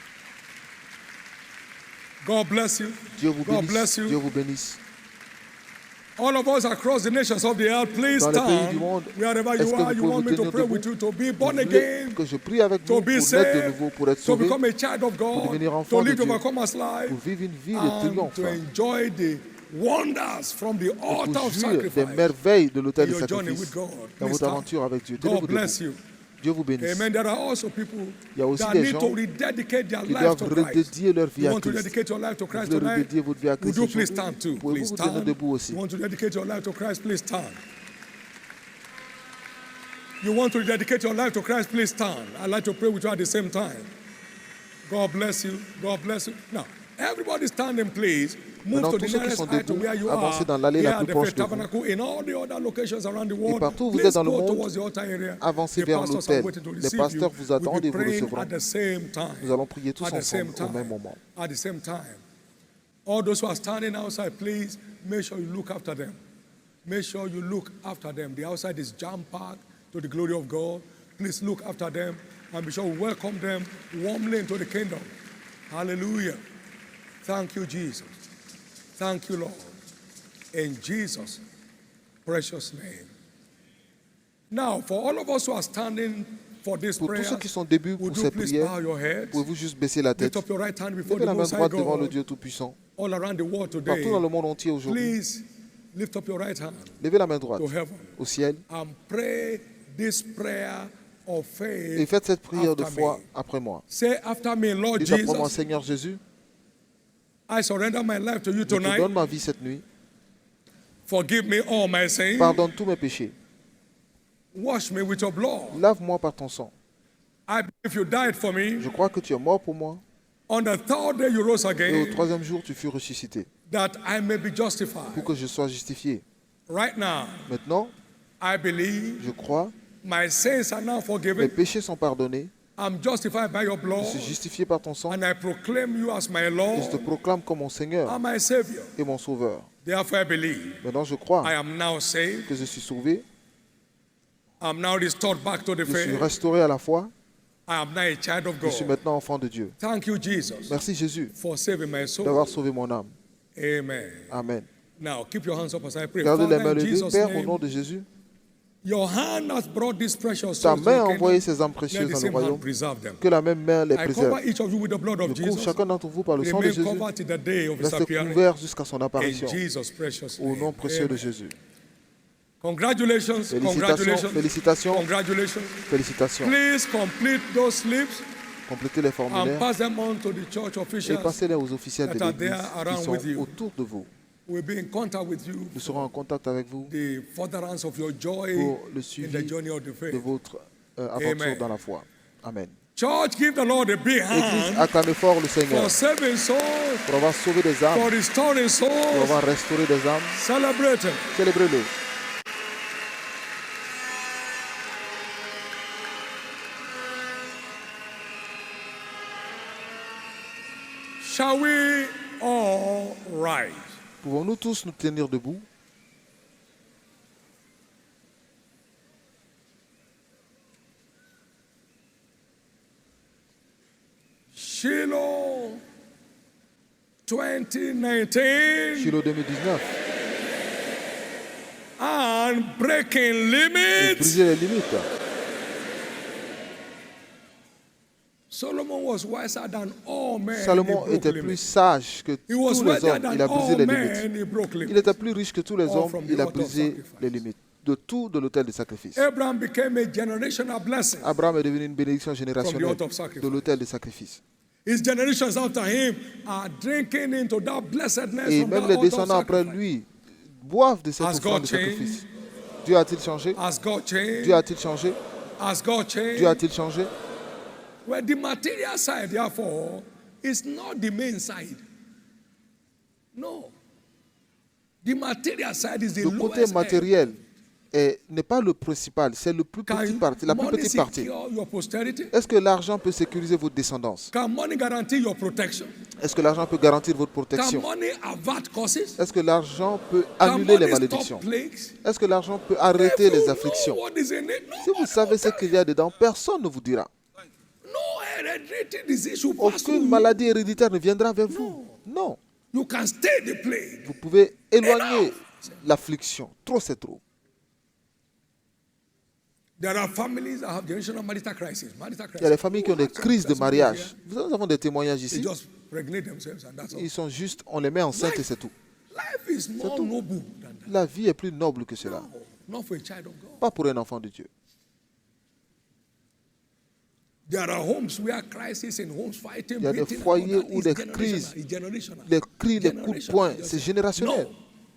God bless you. Dieu vous God bless bénisse. Dieu you. vous bénisse. All of us across the nations of the earth, please Dans les pays stand du monde, wherever est-ce you que are. vous You pouvez want vous me to tenir pray debout? with you to be Vous born voulez again, que je prie avec to vous be pour naître de saved, nouveau, pour être to sauvé, become a child of God, devenir enfant to de live the Dieu, overcomer's life, pour vivre une vie de and triomphe, to enjoy the wonders from the altar pour of jouir des sacrifice merveilles de l'autel in de your journey with sacrifice God. dans Please votre stand. aventure avec Dieu. God Tenez-vous bless debout. you. Dieu vous bénisse. Amen. There are also people Il y a aussi that des need gens to rededicate their qui life doivent to Christ. redédier leur vie You à want to Christ. dedicate your life to Vous Christ voulez tonight? redédier votre vie à Would Christ you please aujourd'hui? stand too? Pouvez-vous Please vous tenir stand. debout aussi? You want to dedicate your life to Christ? Please stand. You want to dedicate your life to Christ? Please stand. I'd like to pray with you at the same time. God bless you. God bless you. Now, everybody stand in place. Move Maintenant, to tous the ceux qui nearest sont height to debout, where you avancez are. dans l'allée Here la at plus the proche Faith de vous. Tabernacle, in all the other locations around the Et world. partout où vous Please êtes dans le go monde, towards the altar area. avancez The vers pastors are l'autel. waiting to Les receive pasteurs you. vous We'll attendent be et vous praying recevront. at the same time. Nous allons prier tous At the same ensemble au même time. moment. At the same time. All those who are standing outside, please make sure you look after them. Make sure you look after them. The outside is jam-packed to the glory of God. Please look after them and be sure we welcome them warmly into the kingdom. Hallelujah. Thank you, Jesus. Thank you, Lord. In Jesus' precious name. Now, for all of us who are standing for this Pour tous prayer, ceux qui sont debout pour would you cette please prière, bow your head? pouvez-vous juste baisser la tête? Lift up your right hand before Levez the la main Most High droite devant le God. Dieu Tout-Puissant. All around the world today, Partout dans le monde entier aujourd'hui, please lift up your right hand levez la main droite to heaven au ciel and pray this prayer of faith. et faites cette prière de after foi me. après moi. Say after me, Lord Dites après moi, Jesus, Seigneur Jésus, I surrender my life to you je te tonight. donne ma vie cette nuit. Forgive me all my sins. Pardonne tous mes péchés. Wash me with your blood. Lave-moi par ton sang. I believe you died for me. Je crois que tu es mort pour moi. On the third day you rose Et au again, troisième jour, tu fus ressuscité that I may be pour justified. que je sois justifié. Right now, Maintenant, I believe je crois, my sins are now mes forgiven. péchés sont pardonnés. I'm justified by your Je blood, suis justifié par ton sang. and I proclaim you as my Et je te Lord proclame comme mon Seigneur and my Savior. et mon Sauveur. Therefore, I believe Maintenant, je crois I am now saved. que je suis sauvé. I'm now restored back to the Je suis faith. restauré à la foi. I am now a child of Je suis God. maintenant enfant de Dieu. Thank you, Jesus, Merci Jésus for saving my soul. d'avoir sauvé mon âme. Amen. Amen. Now, keep your hands up as I pray. Gardez les Father, mains in levées. Jesus' Père, au name, nom de Jésus, your hand has brought these precious ta souls to main a the envoyé kingdom. ces âmes Let précieuses the dans le same hand royaume. preserve them. Que la même main les I préserve. cover each of you with the blood of Je couvre Jesus. chacun d'entre vous par le sang de Remain Jésus. covered till the day of his Restez appearing. couverts jusqu'à son In apparition. Jesus' precious Au nom name. précieux de Amen. Jésus. Congratulations. Félicitations, Congratulations. félicitations, Congratulations. félicitations. Please complete those slips Complétez les and formulaires pass them on to the church et officials. passez-les aux officiels de that are l'Église there around qui with sont you. autour de vous. We'll be in contact with you. Nous serons en contact avec vous The furtherance of your joy pour le in suivi the journey of the de faith. votre aventure Amen. dans la foi. Amen. Church, give the Lord a big Église, hand acclamez fort le Seigneur for saving souls, pour avoir sauvé des âmes, for restoring pour souls. avoir restauré des âmes. Celebrate Him. Célébrez-le. Shall we all rise? Pouvons-nous tous nous tenir debout? Shiloh 2019 Shiloh 2019. and breaking Et limits. briser les limites. Solomon was wiser than all men. He Salomon broke était plus limits. sage que He was tous les wealthier hommes. than Il a brisé all les men. limites. He broke Il limits. était plus riche que tous les All hommes. from the Il a altar of brisé sacrifice. les limites. De tout de l'autel de sacrifice. Abraham became a generational blessing. Abraham est devenu une bénédiction générationnelle altar of sacrifice. de l'autel de sacrifice. His generations after him are drinking into that blessedness Et from même that les altar of descendants après sacrifice. lui boivent de cette Has offrande God de sacrifice. Dieu a-t-il changé? Has God changed? Dieu a-t-il changé? Has God Dieu changed? a-t-il changé? Well, the material side, therefore, is not the main side. No. The material side is the Le côté lowest end. matériel n'est pas le principal, c'est le plus petit parti, la plus money petite partie. secure your posterity? Est-ce que l'argent peut sécuriser votre descendance? Can money guarantee your protection? Est-ce que l'argent peut garantir votre Can protection? money avert causes? Est-ce que l'argent peut Can annuler les money malédictions? stop plagues? Est-ce que l'argent peut arrêter If les you afflictions? know what is in it, Si vous savez ce qu'il y a dedans, personne ne vous dira. no hereditary disease will pass through Aucune you. maladie héréditaire ne viendra vers vous. Non. You can stay the plague. Vous pouvez éloigner l'affliction. Trop, c'est trop. There are families that have generational marital crisis. Il y a des familles qui ont des crises de mariage. Nous avons des témoignages They ici. just pregnate themselves and that's all. Ils sont juste, on les met enceintes et c'est tout. Life is more tout. noble than that. La vie est plus noble que cela. No, not for a child of God. Pas pour un enfant de Dieu. There are homes where crisis in homes fighting. Il y a des foyers où les crises, les cris, les coups de poing, c'est générationnel.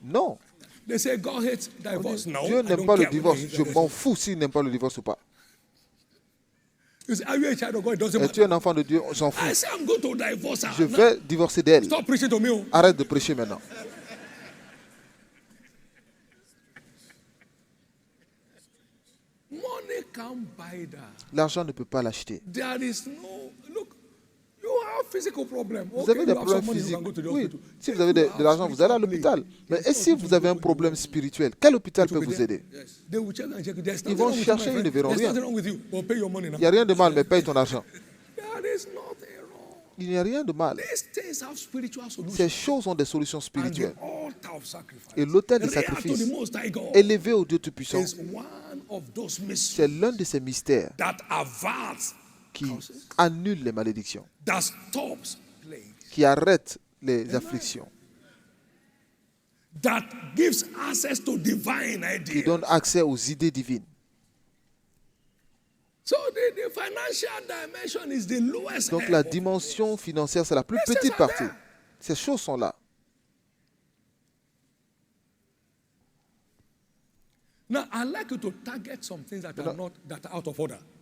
Non. They say God hates divorce. No, Dieu n'aime pas le divorce. Je m'en fous s'il n'aime pas le divorce ou pas. Are you a child of God? It doesn't Et tu es matter. un enfant de Dieu, on s'en I fout. say I'm going to divorce her. Je vais divorcer d'elle. Stop preaching to me. Oh. Arrête de prêcher maintenant. Money can't buy that. L'argent ne peut pas l'acheter. There is no look. You have physical problem. Vous avez des problèmes physiques. Oui, si vous avez de l'argent, vous allez à l'hôpital. Mais et si vous avez un problème spirituel, quel hôpital peut vous aider? Ils vont chercher, ils ne verront rien. Il n'y a rien de mal, mais paye ton argent. Il n'y a rien de mal. Ces choses ont des solutions spirituelles. Et l'autel de sacrifice, élevé au Dieu Tout-Puissant, c'est l'un de ces mystères qui annule les malédictions, qui arrête les afflictions, qui donne accès aux idées divines. Donc la dimension financière, c'est la plus petite partie. Ces choses sont là.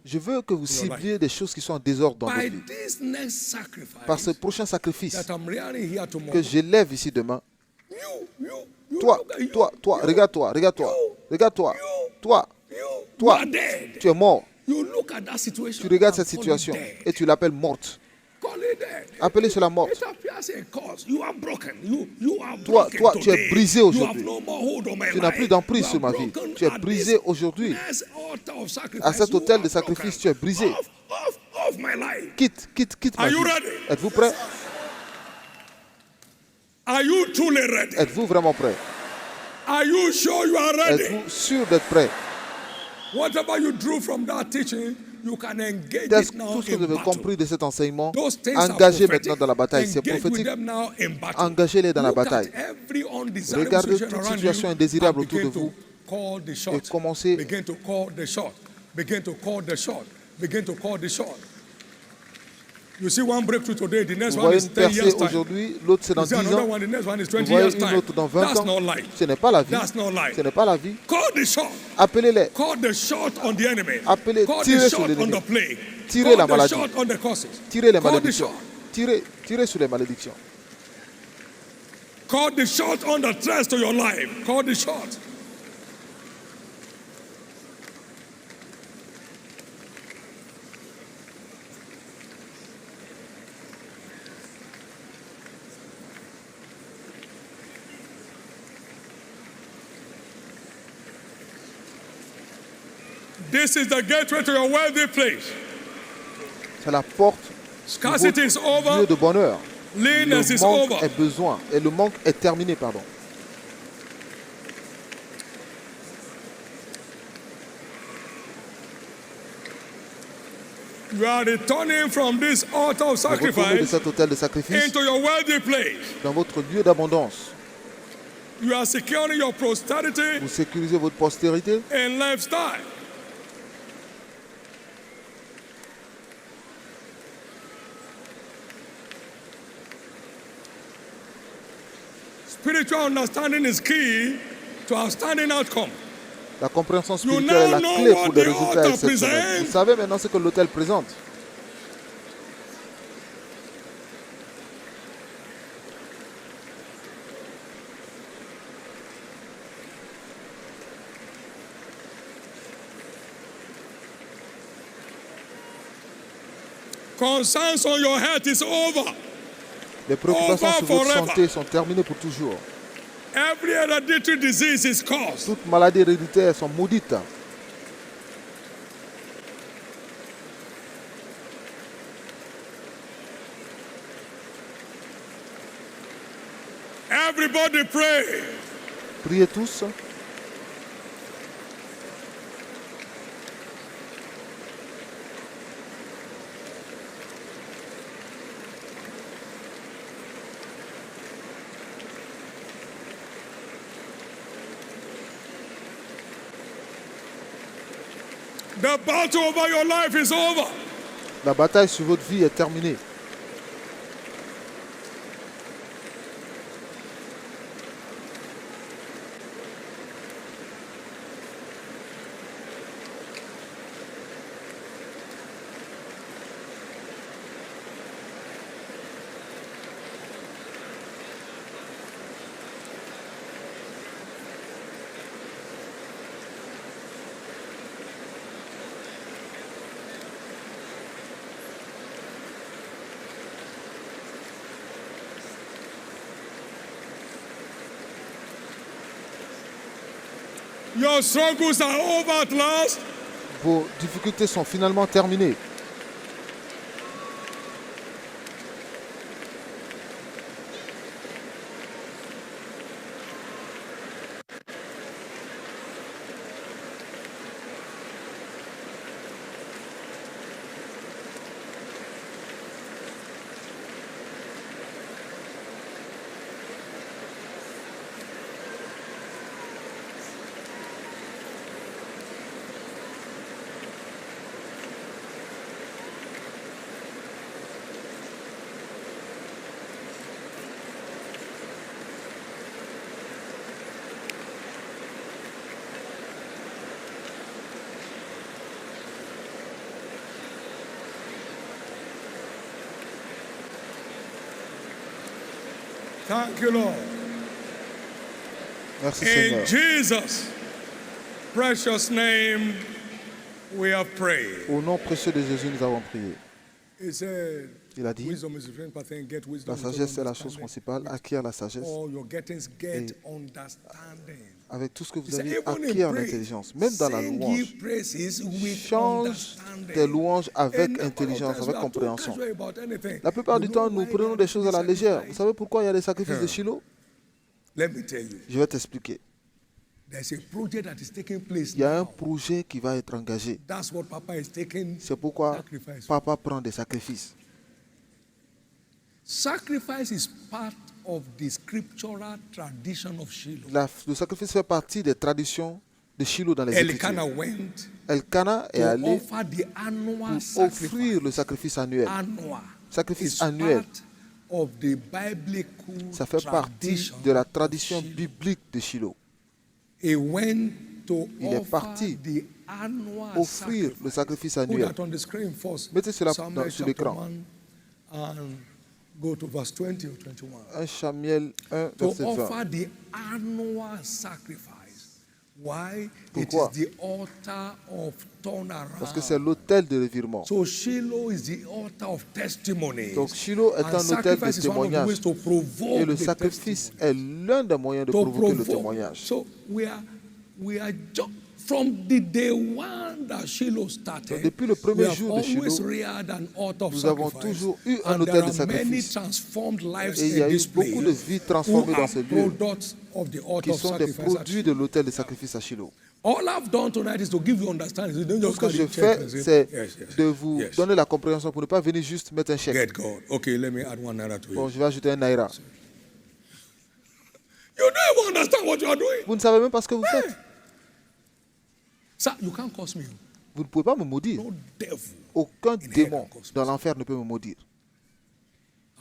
Je veux que vous cibliez des choses qui sont en désordre dans votre vie. Par ce prochain sacrifice que j'élève ici demain, toi, regarde-toi, toi, tu es mort. Tu regardes cette situation et tu l'appelles morte. Appelez cela morte. Toi, tu es brisé aujourd'hui. Tu n'as plus d'emprise sur ma vie. Tu es brisé aujourd'hui. À cet autel de sacrifice, tu es brisé. Quitte ma vie. Êtes-vous prêt? Êtes-vous vraiment prêt? Êtes-vous sûr d'être prêt? Whatever you drew from that teaching, you can engage Tout it now ce que vous in avez battle. compris de cet enseignement, Those things are engagez prophetic. maintenant dans la bataille. C'est Engage with prophétique. them now in battle. Engagez-les dans la Look at bataille. every undesirable Regardez situation toute around situation you indésirable and autour de begin to vous call the shot. et commencez. Begin to call the shot. Begin to call the shot. Begin to call the shot. You see one breakthrough today, the next Vous one voyez is une 10 years percée time. aujourd'hui, l'autre c'est dans You see 10 another ans, one, the next one is vous 20 voyez years une time. autre dans 20 That's ans. not life. Ce n'est pas la vie. That's not life. Ce n'est pas la vie. Call the shot. Appelez-les. Call the shot on the enemy. Appelez, Call the tirez shot sur on l'ennemi. the plague. Tirez la Call the maladie. shot on the causes. Tirez les Call the malédictions. shot. Tirez sur les malédictions. Call the shot on the threats to your life. Call the shot. This is the gateway to your wealthy place. C'est la porte de Scarcity is votre over. lieu de bonheur. Leanness Le is manque over. est besoin. Et le manque est terminé, pardon. You are returning from this altar of Vous retournez de sacrifice cet autel de sacrifice into your wealthy place. dans votre lieu d'abondance. You are securing your prosperity Vous sécurisez votre postérité. and lifestyle. Spiritual understanding is key to outstanding outcome. La compréhension You spirituelle est la now clé know pour what des the résultats altar exceptionnels. presents. Vous savez maintenant ce que l'autel présente. Concerns on your health is over. Les préoccupations Over sur votre forever. santé sont terminées pour toujours. Every hereditary disease is caused. Toutes maladies héréditaires sont maudites. Everybody pray. Priez tous. The battle over your life is over. La bataille sur votre vie est terminée. Your struggles are over at last. Vos difficultés sont finalement terminées. Thank you, Lord. Merci Seigneur. In Jesus' precious name, we have prayed. Au nom précieux de Jésus, nous avons prié. He said, Il a dit, wisdom is the first thing, get wisdom. la sagesse est la chose principale, acquiert la sagesse. All your gettings, get Et understanding. avec tout ce que vous He said, avez, even in acquiert praise, l'intelligence. Même dans la sing louange, ye praises with change understanding. tes louanges avec And intelligence, we avec are too compréhension. casual about anything. La plupart du You know temps, nous why prenons God des choses à la is légère. sacrificing? Vous savez pourquoi il y a des sacrifices de Shiloh? Let me tell you, Je vais t'expliquer. there's a project that is taking place Il y a un now. projet qui va être engagé. That's what Papa is taking. C'est pourquoi Sacrifice. papa prend des sacrifices. Sacrifice is part of the scriptural tradition of Shiloh. Le sacrifice fait partie des traditions de Shiloh dans les Elkanah Écritures. went Elkanah est to allé offer the annual pour offrir le sacrifice annuel. Annual. Sacrifice It's annuel. part of the biblical Ça fait partie tradition de la of tradition Shiloh. biblique de Shiloh. He went to Il est offer parti the annual offrir le sacrifice Put annuel. that on the screen first. Mettez cela Samuel sur chapter l'écran. 1 and go to verse 20 or 21. 1 Samuel 1, To verset 20. offer the annual sacrifice. Why? Pourquoi? It is the altar of turnaround. Parce que c'est l'autel de revirement. So Shiloh is the altar of testimony. Donc Shiloh est un autel de témoignage. Et le sacrifice est l'un des moyens de provoquer le témoignage. So we are from the day one that Shiloh started. Donc, depuis le premier jour de Shiloh, nous avons toujours eu un autel de sacrifice. Et il y a eu beaucoup de vies transformées dans ce lieu qui sont des produits de l'autel de sacrifice à Shiloh. All I've done tonight is to give you understanding. Don't Tout just ce que carry je a check fais, and say, c'est yes. de vous Yes. donner la compréhension pour ne pas venir juste mettre un chèque. Get God. Okay, let me add one naira to Bon, it. je vais ajouter un naira. You don't even understand what you are doing. Vous ne savez même pas ce que vous faites. Sir, you can't curse me. Vous ne pouvez pas me maudire. No devil. Aucun in hell démon can curse me. dans l'enfer ne peut me maudire.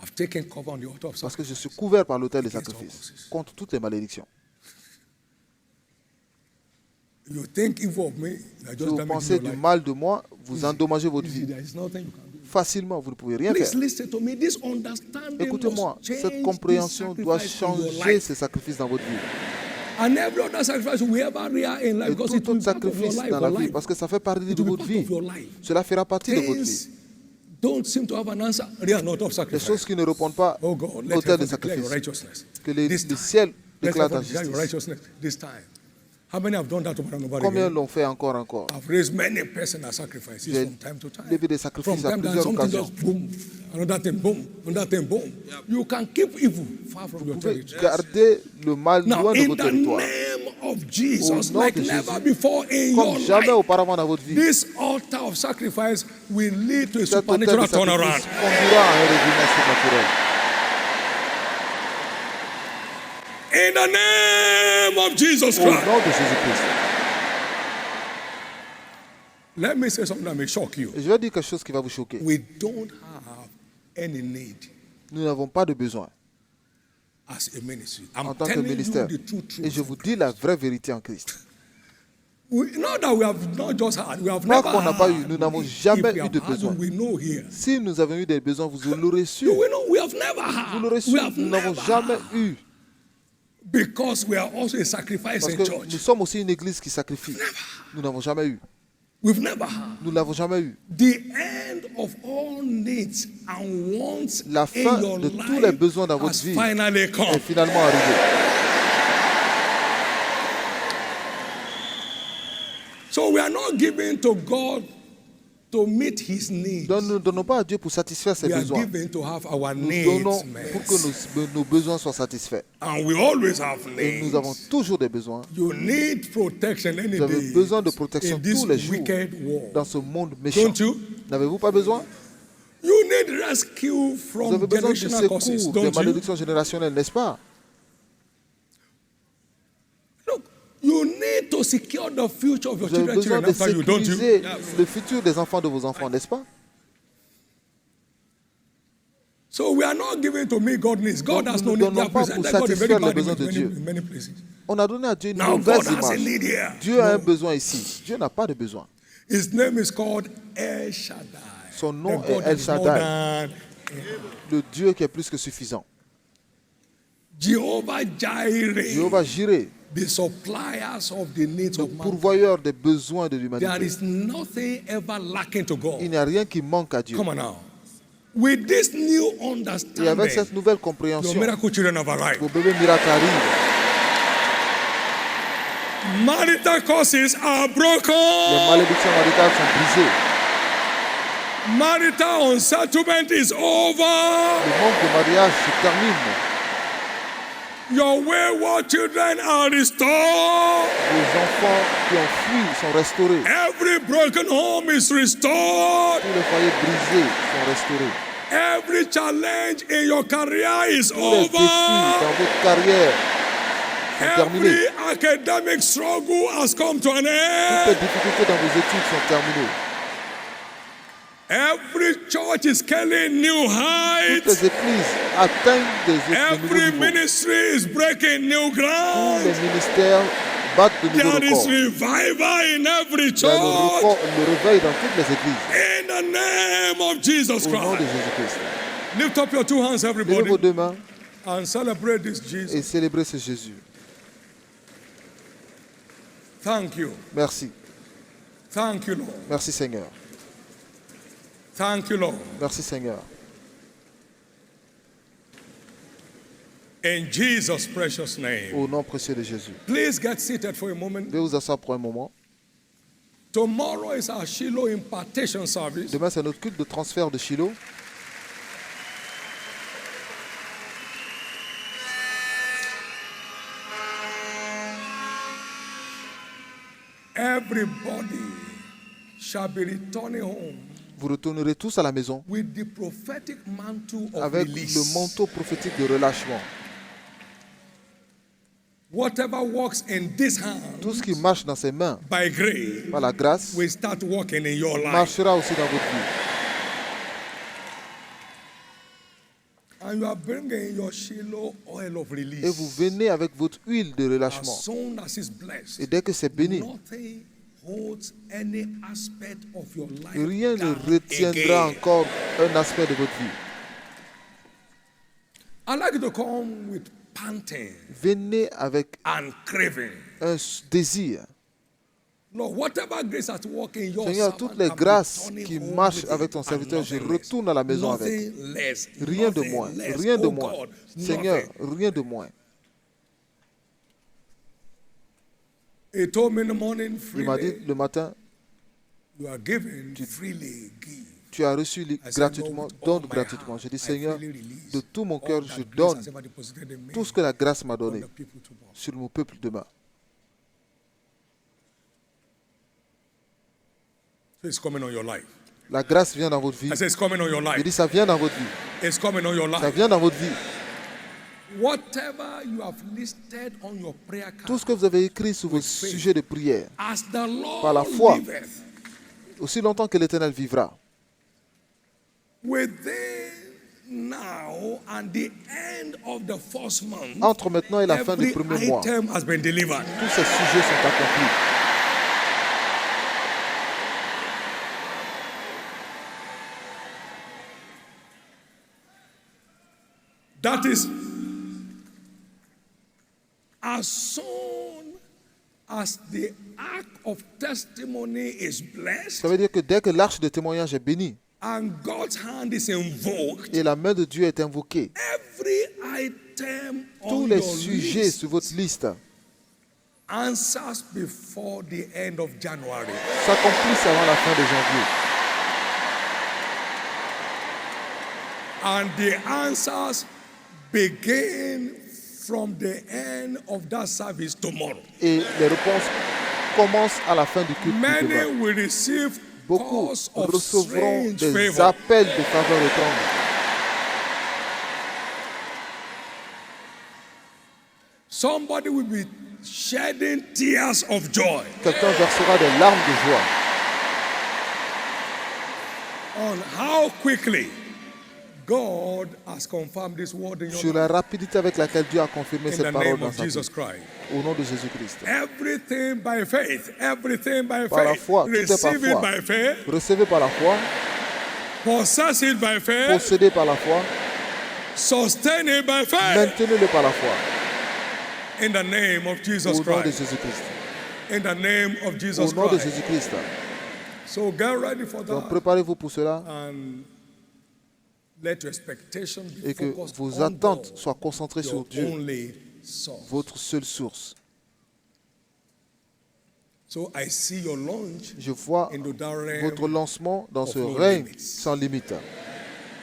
I've taken cover on the altar of Parce que je sacrifice. suis couvert par l'autel des Against all sacrifices curses. contre toutes les malédictions. You think evil of me, you are Si just vous damaging pensez your du life. mal de moi, vous endommagez votre Easy, vie. there is nothing you can do. Facilement, vous ne pouvez rien Please faire. listen to me. This understanding Écoutez-moi, must change cette compréhension this doit sacrifice in your changer life. ces sacrifices dans votre vie. And every other sacrifice we ever rear in life, Et because tout it will autre be part of your sacrifice life, dans la your vie, life. parce que ça fait partie It de will be votre part vie. of your life. Cela fera partie de votre Things vie. don't seem to have an answer. Rear not of Les sacrifice. choses qui ne répondent pas Oh God, let au autel de heaven declare your sacrifice. righteousness. Que les This time. ciels Let déclarent ta heaven declare your justice. righteousness this time. How many have done that over and over Combien again? l'ont fait encore? I've raised many personal sacrifices J'ai from time to time. levé des From sacrifices à time to time, plusieurs something occasions. just boom, another thing boom, another thing boom. You can keep evil far from your Vous pouvez territory. garder le mal Now, loin de in votre the territoire. name of Jesus, Au nom like de never Jésus, before in your Comme jamais life, auparavant dans votre vie. this altar of sacrifice will lead to a Cet autel de supernatural sacrifice turnaround. conduira à un revirement surnaturel. In the name of Jesus Au Christ. nom de Jésus-Christ. Let me say something that may shock you. Et je vais dire quelque chose qui va vous choquer. We don't have any need Nous n'avons pas de besoin as a ministry. en I'm tant que telling ministère. you the true truth. Et je vous dis la vraie vérité en Christ. Not that we have not just had, we have Pas never qu'on n'a pas had. eu, nous n'avons If jamais we eu have de had, besoin. we know here. Si nous avons eu des besoins, vous l'aurez su. We know we have never had. Vous l'aurez su. We have Nous n'avons never jamais had. eu. Because we are also a sacrificing Parce que church. nous sommes aussi une église qui sacrifie. Nous n'avons jamais eu. We've never had. Nous n'avons jamais eu. The end of all needs and wants La in fin your de life tous les besoins dans votre has vie finally est come. finalement arrivée. So we are not giving to God to meet His needs. Donc nous ne donnons pas à Dieu pour satisfaire ses We are besoins. giving to have our Nous needs donnons met. pour que nos besoins soient satisfaits. And we always have Et needs. nous avons toujours des besoins. You need protection any Vous avez day besoin de protection in this tous les jours wicked world. dans ce monde méchant. Don't you? N'avez-vous pas besoin? You need rescue Vous from avez besoin de generational curses, secours des don't you? malédictions générationnelles, n'est-ce pas? Look, you need to secure the future of your Vous avez children besoin de after you, don't you? sécuriser le futur des enfants de vos enfants, n'est-ce pas? So we are not giving to me God needs. God Donc, has nous no ne need. They donnons have pas pour presented God a very satisfaire les bad besoins image de in Dieu. many places. On a donné à Dieu une Now mauvaise God has a image. need here. Dieu a un No. besoin ici. Dieu n'a pas de besoin. His name is called El Shaddai. Son nom The est God El is more Shaddai. than Le Dieu qui est plus que suffisant. Jehovah Jireh, Jéhovah Jireh, the suppliers of the needs le of man. pourvoyeur des besoins de There l'humanité. is nothing ever lacking to God. Il n'y a rien qui manque à Dieu. Come on now. With this new Et avec understanding, cette nouvelle your compréhension, miracle children have arrived. vos bébés miracles arrivent. Marital curses are Les broken. malédictions maritales sont brisées. Marital unsettlement is over. Le manque de mariage se termine. Your wayward children are restored. Les enfants qui ont fui sont restaurés. Every broken home is restored. Tous les foyers brisés sont restaurés. Every challenge in your career is Tous les défis over. dans votre carrière sont terminés. Every academic struggle has come to an Toutes les end. difficultés dans vos études sont terminées. Every church is scaling new Toutes heights. les églises atteignent des nouveaux Every niveaux. ministry is breaking new Tous ground. les ministères battent de nouveaux There is records. revival in every Il y a church. le réveil dans toutes les églises. In the name of Jesus Au nom de Christ. Jésus-Christ. Lift up your two hands, Levez everybody, vos deux mains and celebrate this Jesus. et célébrez ce Jésus. Thank you. Merci. Thank you, Lord. Merci Seigneur. Thank you, Lord. Merci Seigneur. In Jesus' precious name. Au nom précieux de Jésus. Please get seated for a moment. Veuillez vous asseoir pour un moment. Tomorrow is our Shiloh impartation service. Demain, c'est notre culte de transfert de Shiloh. Everybody shall be returning home Vous retournerez tous à la maison with the prophetic mantle of avec release. le manteau prophétique de relâchement. Whatever works in this hand Tout ce qui marche dans ses mains by grace par la grâce will start working in your life. marchera aussi dans votre vie. And you are bringing your Shiloh oil of Et release. vous venez avec votre huile de As relâchement. soon as it's blessed, Et dès que c'est béni, nothing holds any aspect of your life rien ne down retiendra again. encore un aspect de votre vie. I'd like you to come with panting Venez avec and craving. un désir. Lord, whatever grace at work in your Seigneur, servant, toutes les I'm grâces returning qui home marchent with avec it ton and serviteur, je nothing less. retourne à la maison avec. Nothing less, Rien de nothing moins, less. rien de Oh moins. God, Seigneur, nothing. rien de moins. He told me in the morning, Il m'a dit freely, le matin, you are given, freely give. tu as reçu I said, gratuitement, Lord, with all donne my gratuitement. heart, Je dis, I Seigneur, freely release de tout mon all cœur, that je grace donne has ever deposited in me tout ce que la grâce m'a on donné the people tomorrow. sur mon peuple demain. So it's coming on your life. La grâce vient dans votre vie. I say it's coming on your Je life. dis, ça vient dans votre vie. It's coming on your Ça life. vient dans votre vie. Whatever you have listed on your prayer Tout ce card, que vous avez écrit sur vos sujets de prière, as the par la Lord foi, liveth, Aussi longtemps que l'Éternel vivra. Now and the end of the first month, entre maintenant et la fin du premier mois, has been delivered. Tous ces sujets sont accomplis. That is, as soon as the ark of testimony is blessed, ça veut dire que dès que l'arche de témoignage est bénie, and God's hand is invoked, et la main de Dieu est invoquée, every item tous on les your sujets list sur votre liste answers before the end of January. s'accomplissent avant la fin de janvier. And the answers begin from the end of that service tomorrow. Et les réponses commencent à la fin du culte. Many will receive Beaucoup calls of recevront strange des favor. appels de faveur étrange. Somebody will be shedding tears of joy Quelqu'un versera des larmes de joie on how quickly God has confirmed this word in your sur la rapidité avec laquelle Dieu a confirmé in cette the parole name dans of sa vie. Jesus Christ. Au nom de Jésus-Christ. Everything by faith. Everything by Par la faith. foi, tout est par Receive it foi. by faith. Recevez par la foi, Possess it by faith. possédez par la foi, Sustain it by faith. maintenez-le par la foi. In the name of Jesus Au nom de Christ. Jésus-Christ. In the name of Au Jesus nom de Christ. Jésus-Christ. So get ready for Donc that. préparez-vous pour cela And let your expectation be et que focused vos on attentes God, soient concentrées sur your Dieu, only source. votre seule source. So I see your launch Je vois into that realm. votre lancement dans ce of no règne limits. sans limite.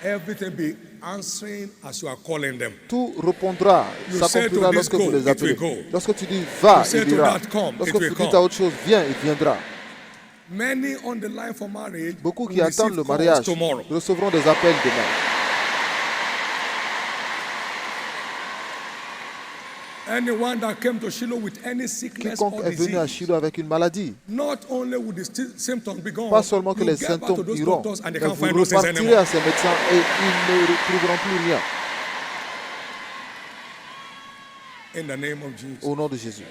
Everything be answering as you are calling them. Tout répondra, You s'accomplira say to lorsque this vous go, les it appelez. will go. Lorsque tu dis va, You say il to ira. that come, Lorsque it will tu dis come. à autre chose, viens, il viendra. Many on the line for marriage Beaucoup qui will attendent receive le calls mariage tomorrow. recevront des appels demain. Anyone that came to Shiloh with any sickness or Quiconque est venu à disease, Shiloh avec une maladie, not only will the symptoms be gone, pas seulement que you les get back to symptômes those iront, doctors and they mais can't vous find those things repartirez anymore. à ces médecins et ils ne retrouveront plus rien. In the name of Jesus. Au nom de Jésus.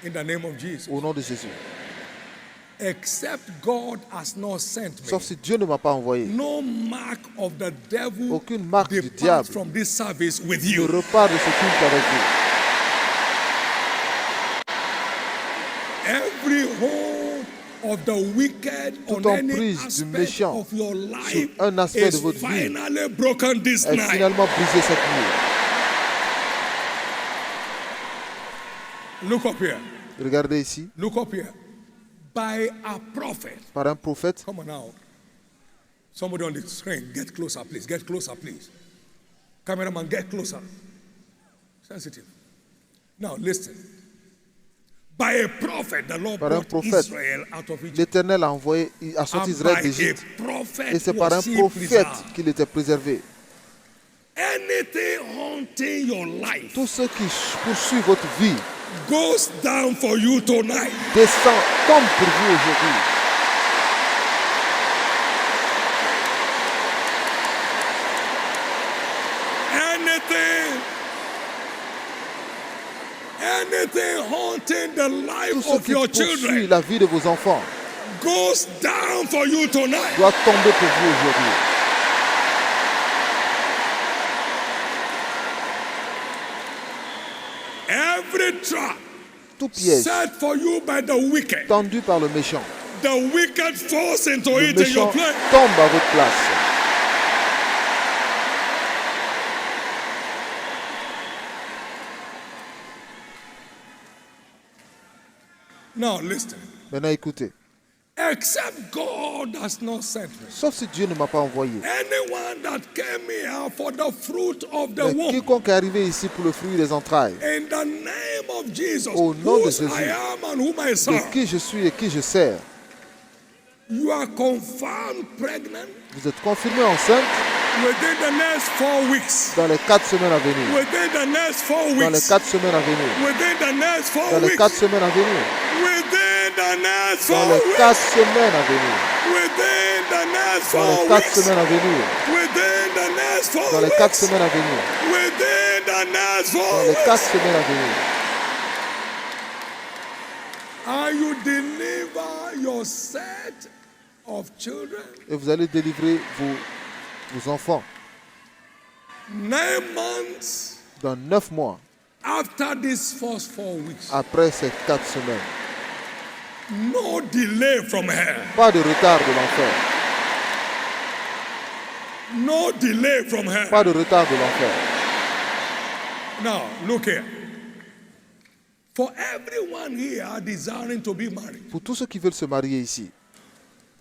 In the name of Jesus. Au nom de Jésus. Except God has not sent me. Sauf si Dieu ne m'a pas envoyé. No mark of the devil Aucune marque du depart diable from this service with ne you. repart de ce culte avec vous. Every hold of the wicked Toute on any emprise du aspect méchant of your life sur un aspect de is votre vie finally broken this est night. finalement brisé cette nuit. Look up here. Regardez ici, Look up here. By a prophet. par un prophète. Come on now. Somebody on the screen, get closer, please. Get closer, please. Cameraman, get closer. Sensitive. Now listen. By a prophet, the Lord Par un brought prophète, Israel out of Egypt. l'Éternel a envoyé, a sorti And Israël by d'Égypte. a prophet Et c'est par un was he prophète preserved. qu'il était préservé. Anything haunting your life Tout ce qui poursuit votre vie goes down for you tonight. descend comme pour vous aujourd'hui. Anything haunting the Tout life ce of qui your poursuit children la vie de vos enfants goes down for you tonight. doit tomber pour vous aujourd'hui. Every trap Tout piège set for you by the wicked, tendu par le méchant, the wicked falls into le it in your méchant place. tombe à votre place. Now listen. Maintenant écoutez, Except God has not sent me. sauf si Dieu ne m'a pas envoyé. Anyone that came here for the fruit of the Mais womb, quiconque est arrivé ici pour le fruit des entrailles, in the name of Jesus, Au nom de whose Jésus, I am and whom I de serve, qui je suis et qui je sers, you are confirmed pregnant vous êtes confirmé enceinte within the next 4 weeks. dans les 4 semaines à venir. Within the next 4 Dans les weeks. 4 semaines à venir. Within the next 4 Dans les weeks. 4 semaines à venir. Within the next next Dans 4 les 4 weeks, semaines à venir. within the next Dans 4 les 4 weeks, semaines à venir. within the next 4 Dans les 4 weeks, semaines à venir. within the next 4 Dans les 4 weeks, semaines à venir. and you deliver your set of children Et vous allez délivrer vos enfants 9 months dans 9 mois after these first 4 weeks. après ces 4 semaines. No delay from here. Pas de retard de l'enfer. No delay from here. Pas de retard de l'enfer. Now, look here. For everyone here desiring to be married, Pour tous ceux qui veulent se marier ici,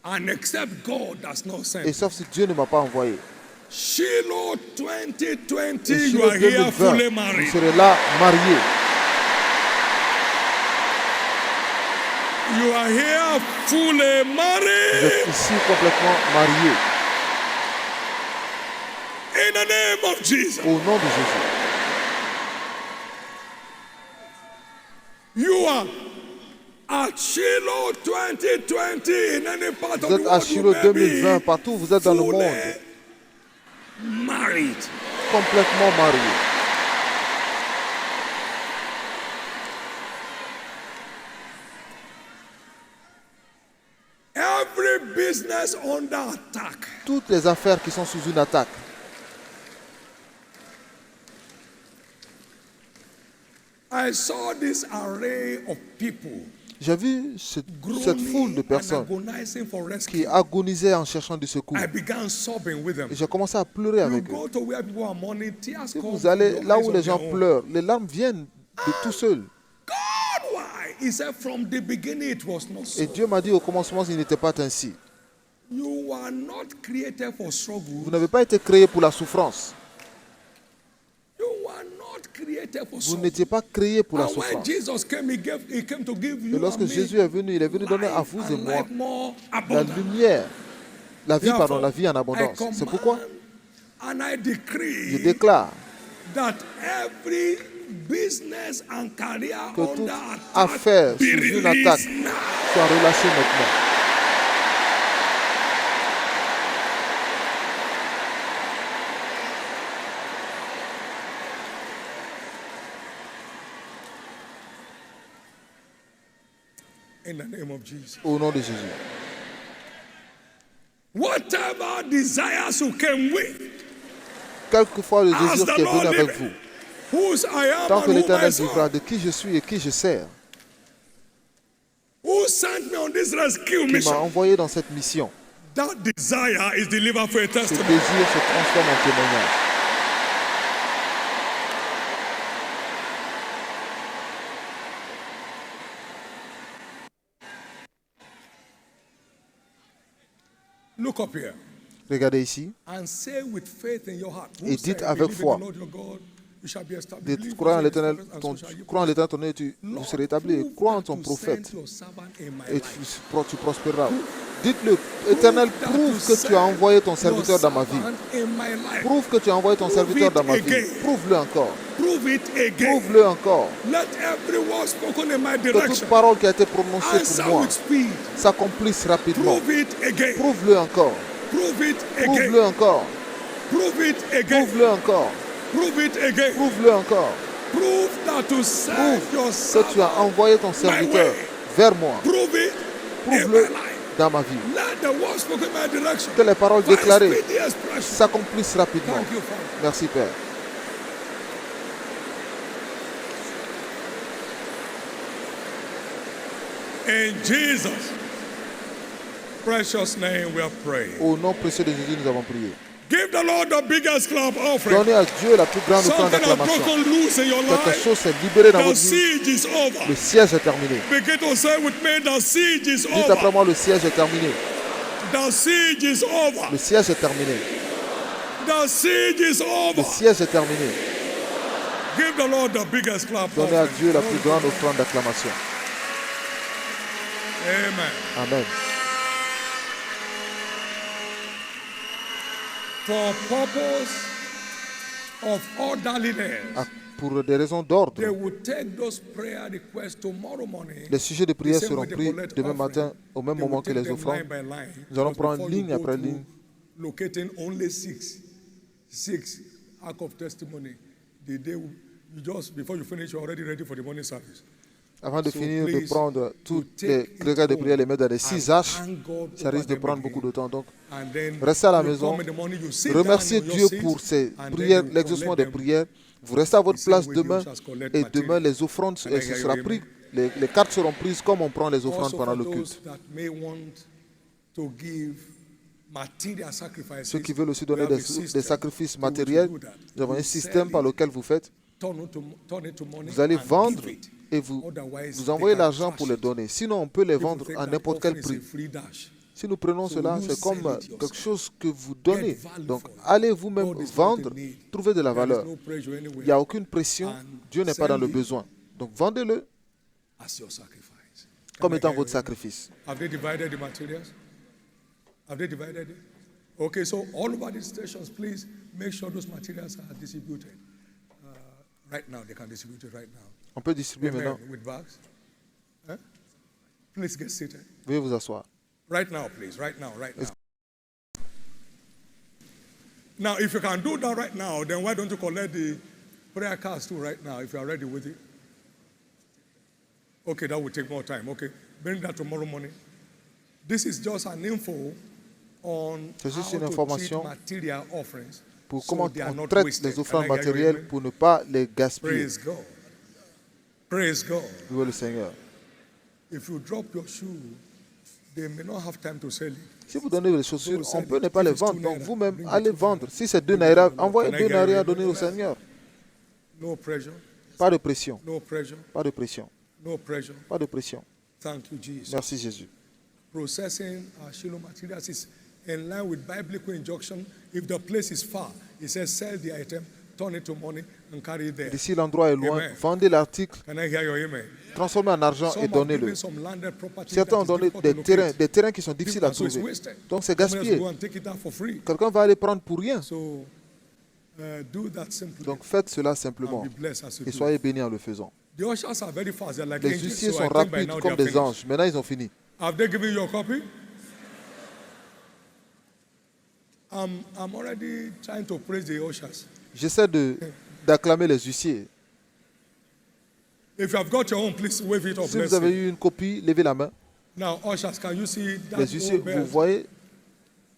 and except God does not send, et sauf si Dieu ne m'a pas envoyé, Shiloh 2020, et you Shiloh are here 2020, fully vous married. serez là mariés. You are here fully Vous married. êtes ici complètement mariés. In the name of Jesus. Au nom de Jésus. You are at Shiloh 2020 in any part of Vous the êtes à world. Shiloh You may 2020, be partout où vous êtes dans le monde, fully married. complètement mariés. Every business under attack. Toutes les affaires qui sont sous une attaque. I saw this array of people J'ai vu cette foule de groaning and personnes agonizing for qui rescue. agonisaient en cherchant du secours. I began sobbing with them. Et j'ai commencé à pleurer You avec eux. go to where people are mourning, tears Si come vous from allez your là eyes où on les their gens own. pleurent, les larmes viennent de tout seuls. God, why? He said from the beginning it was not so. Et Dieu m'a dit au commencement, il n'était pas ainsi. You were not created for Vous struggle. n'avez pas été créé pour la souffrance. You were not created for Vous struggle. n'étiez pas créé pour la And when souffrance. Jesus came, he came to give you Et lorsque and me Jésus est venu, il est venu donner à life vous et and moi life more la abundant. lumière, la vie, Therefore, la vie en abondance. I C'est pourquoi command and I je decree déclare that every business and career que toute under affaire attack be sous une attaque released now. soit relâchée maintenant. In the name of Jesus. Au nom de Jésus. Whatever desires you came with, Quelquefois le as désir the qui est venu Lord avec liveth, vous, whose I am tant que and whom I l'Éternel vivra, serve, de qui je suis et qui je sers, who sent me on this rescue qui m'a mission, envoyé dans cette mission, that desire is delivered for a ce testimony. désir se transforme en témoignage. Look up here Regardez ici. and say with faith in your heart. Who Et dites said, avec "Believe in foi. the Lord your God, you shall be established." Dites, Believe crois en in l'Éternel, His prophets, ton, and so shall you crois en l'Éternel ton Dieu, tu Lord, seras établi. prove Crois en that ton you prophète sent your servant in my et life. tu prospéreras. Dites-le, Éternel, that prouve you que tu as envoyé ton sent serviteur your dans ma vie. servant in my life. Prouve que tu as envoyé ton Prove serviteur it dans ma vie. again. Prouve-le encore. Prove it again. Prouve-le encore. Let every word spoken in my Que toute direction parole qui a été prononcée answer pour moi with speed. s'accomplisse rapidement. Prove it again. Prouve-le encore. Prove it again. Prouve-le encore. Prove it again. Prouve-le encore. Prove it again. Prouve-le encore. Prove that you sent Prouve your que tu as servant envoyé ton serviteur vers moi. Prove it in my Prouve-le life. dans ma vie. Let the word spoken in my direction Que les paroles find déclarées speedy expression. s'accomplissent rapidement. Thank you, Father. Merci Père. In Jesus' precious name we are praying. Au nom précieux de Jésus, nous avons prié. Give the Lord the biggest clap offering. Donnez à Dieu la plus grande offrande Something has d'acclamation. broken loose in your Quelque life. chose s'est libéré dans The votre vie. siege is over. Le siège est terminé. Begin to say with me, the siege is Dites après over. moi, le siège est terminé. The siege is over. Le siège est terminé. The siege is Le over. siège est terminé. Give the Lord the biggest clap Donnez à offering. Dieu la plus grande offrande d'acclamation. Amen. Amen. For purpose of orderliness, pour des raisons d'ordre. they will take those prayer requests tomorrow morning. Les sujets de prière The same seront way they pris collect demain offering, matin au même they will moment que take les them offrandes. line by line. Nous allons Because prendre before you ligne go après to ligne. locating only six ark of testimony. The day you just before you finish, you're already ready for the morning service. Avant de So finir de please, prendre to toutes take les it regards de home prière, les mettre dans les 6 and arches, thank God ça over risque de them prendre again. beaucoup de temps. Donc, And then restez à la you maison, come in the morning, you sit remerciez down on Dieu your pour seat, ses and prières, then you l'exaucement collect des them. prières. Vous restez à votre The same place way the demain ushers collect et material. demain les offrandes Can I ce hear sera you, pris. amen? Les cartes seront prises comme on prend les offrandes Also pendant for le those culte. that may want to give material sacrifices, Ceux qui veulent aussi we donner have a des system sacrifices to which we matériels, do that. nous avons You un sell système par it, lequel vous faites. turn it to money Vous allez and vendre give it. et vous Otherwise, envoyez they can l'argent pour trash les it. donner. Sinon, on peut les People vendre think à that n'importe quel offering is a prix. free dash. Si nous prenons So cela, you c'est comme sell it quelque yourself. chose que vous donnez. Get value Donc, for it. allez vous-même God is not vendre, in need. trouvez de la There is valeur. no pressure anywhere. Il n'y a aucune pression. And Dieu n'est pas dans le sell it besoin. Donc, vendez-le as your sacrifice. Can comme I étant hear votre you? sacrifice. Have they divided the materials? Have they divided it? Okay, so all over the stations, please make sure those materials are distributed. Right now, they can distribute it right now. On peut distribuer Amen. maintenant. With bags. Huh? Please get seated. Veuillez vous asseoir. Right now, please. Right now, right now. Now, if you can do that right now, then why don't you collect the prayer cards too right now if you are ready with it? Okay, that will take more time. Okay, bring that tomorrow morning. This is just an info on C'est juste how une to information treat material offerings pour so comment they are on not traite wasted. les offrandes Can I hear you, matérielles amen? pour ne pas les gaspiller. Praise God. Praise God. Louez le Seigneur. If you drop your shoe, they may not have time to sell it. Si vous donnez les chaussures, So on peut sell ne it. pas If les it's 2 vendre. Donc naira, vous-même, bring allez it to vendre. them. Si c'est 2 Bring it to naira, them. envoyez Can I 2 hear you, naira, amen? donnez au Seigneur. No pressure. Pas de pression. No pressure. Pas de pression. No pressure. Pas de pression. Thank you, Jesus. Merci Jésus. Processing our Shiloh materials is in line with biblical injunction. If the place is far, it says sell the item, turn it to money, and carry it there. Et si l'endroit est loin, Amen. vendez l'article, Can I hear your amen? transformez en argent Some et have donnez-le. given some landed property Certains that ont is donné difficult to locate. des terrains qui sont difficiles à So it's trouver. wasted. Donc c'est Someone else gaspillé. will go and take it out for free. Quelqu'un va aller prendre pour rien. So do that simply Donc faites cela and simplement be blessed as you et do. soyez bénis en le faisant. The ushers are very fast. They're like Les angels. huissiers So sont I think by rapides now they comme are des finished. anges. Maintenant, ils ont fini. Have they given you a copy? I'm already trying to praise the ushers. J'essaie d'acclamer les huissiers. If you have got your own, please wave it up. Si Let's vous avez see. eu une copie, levez la main. Now, ushers, can you see that Les huissiers, old vous belt? voyez,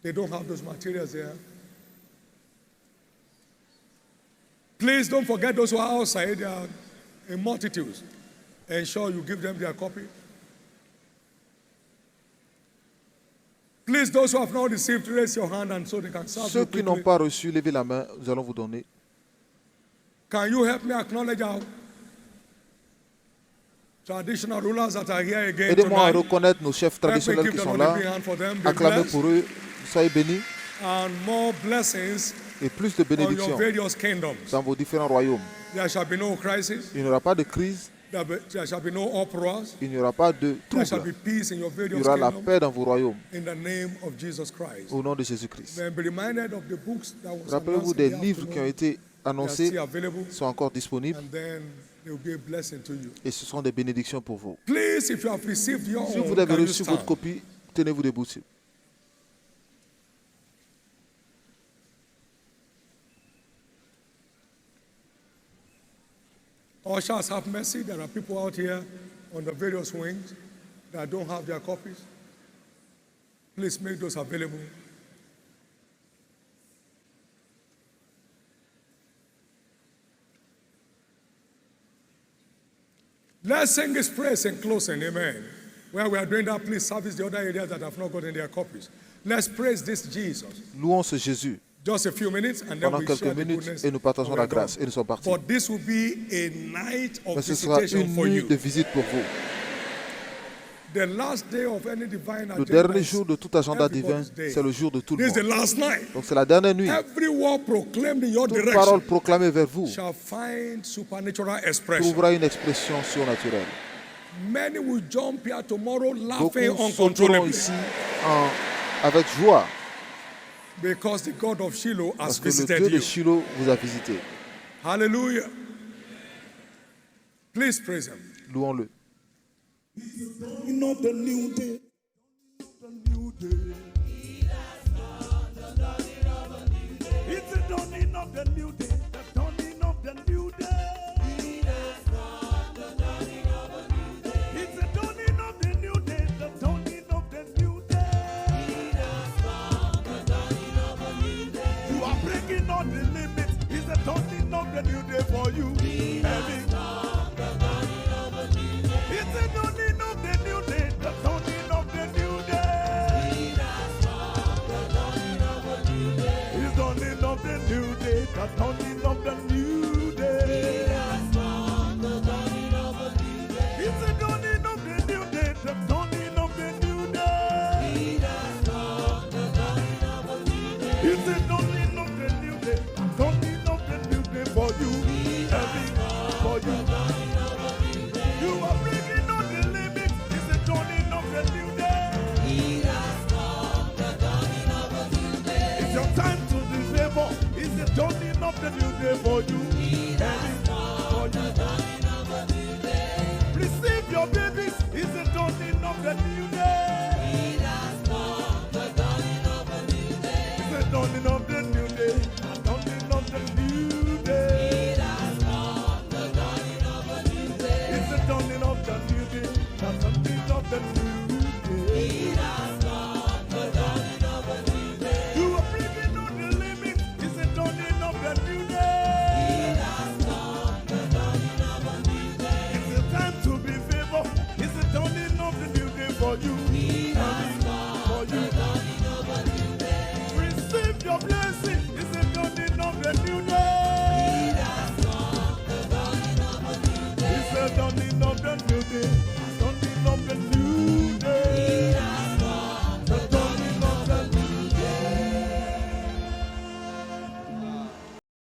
They don't have those materials there. Please don't forget those who are outside. They are in multitudes. Ensure you give them their copy. Please, those who have not received, raise your hand and so they can serve ceux you qui n'ont quickly. pas reçu, levez la main, nous allons vous donner. Can you help me acknowledge our traditional rulers that are here again Aidez-moi à tonight? reconnaître nos chefs Help me traditionnels give qui the sont Lord a là. big hand for them. Be Acclamez blessed. pour eux, soyez bénis And more blessings et plus de on your bénédictions various kingdoms. dans vos différents royaumes. There shall be no crisis. Il n'y aura pas de crise, There shall be no uproars. il n'y aura pas de There shall be trouble. peace in your Il various y aura la kingdoms. paix dans vos royaumes In the name of Jesus Christ. au nom de Jésus-Christ. Then be reminded of the books that was Rappelez-vous announced des in the livres qui ont afternoon. été They are annoncés, still available. sont encore disponibles And then they will be a blessing to you. et ce sont des bénédictions pour vous. Please, if you have received your Si own, vous avez can you reçu votre stand? copie, tenez-vous debout. Ushers, have mercy. There are people out here on the various wings that don't have their copies. Please make those available. Let's sing His praise in closing. Amen. While we are doing that, please service the other areas that have not gotten their copies. Let's praise this Jesus. Louons ce Jésus Just a few minutes, and then pendant we share quelques the minutes goodness. et nous partageons and la we're done. grâce et nous sommes partis. For this will be a night of Mais ce sera visitation une for nuit you. de visite pour vous. The last day of any divine Le agenda dernier is jour de tout agenda divin, everybody's day. c'est le jour de tout This le is the monde. last night. Donc c'est la dernière nuit. Every word proclaimed in your Toute direction parole proclamée vers vous shall find supernatural expression. trouvera une expression surnaturelle. Many will jump here tomorrow Beaucoup laughing sauteront uncontrollably. ici avec joie. Because the God of Shiloh has Parce que le visited Dieu de you. Shiloh vous a visité. Hallelujah. Please praise him. Louons-le. You know the new day. The new day. It's the dawning of the new day. The dawning of the new day. It's the dawning of the new day. The dawning of the new day. You are breaking all the limits. It's the dawning of the new day for you. Heavy. It's the dawning of the new day. The dawning of the new day. It's the dawning of the new day. The dawning of the new day. It's the dawning of the new day. The dawning of the new day. It's the dawning of the new day. The dawning of the new day for you. Heavy for you. You are breaking all the limits. It's the dawning of the new day. It's your time to be favored. It's the dawning of the new day for you. For you. Receive your babies. It's the dawning of the new day. It's the dawning of the new day. The dawning of the new day. It's the dawning of the new day. The dawning of the new day. You are breaking all the limits. It's the dawning of the new day. It's the time to be favored. It's the dawning of the new day for you. For you. Receive your blessing. It's the dawning of the new day. It's the dawning of the new day.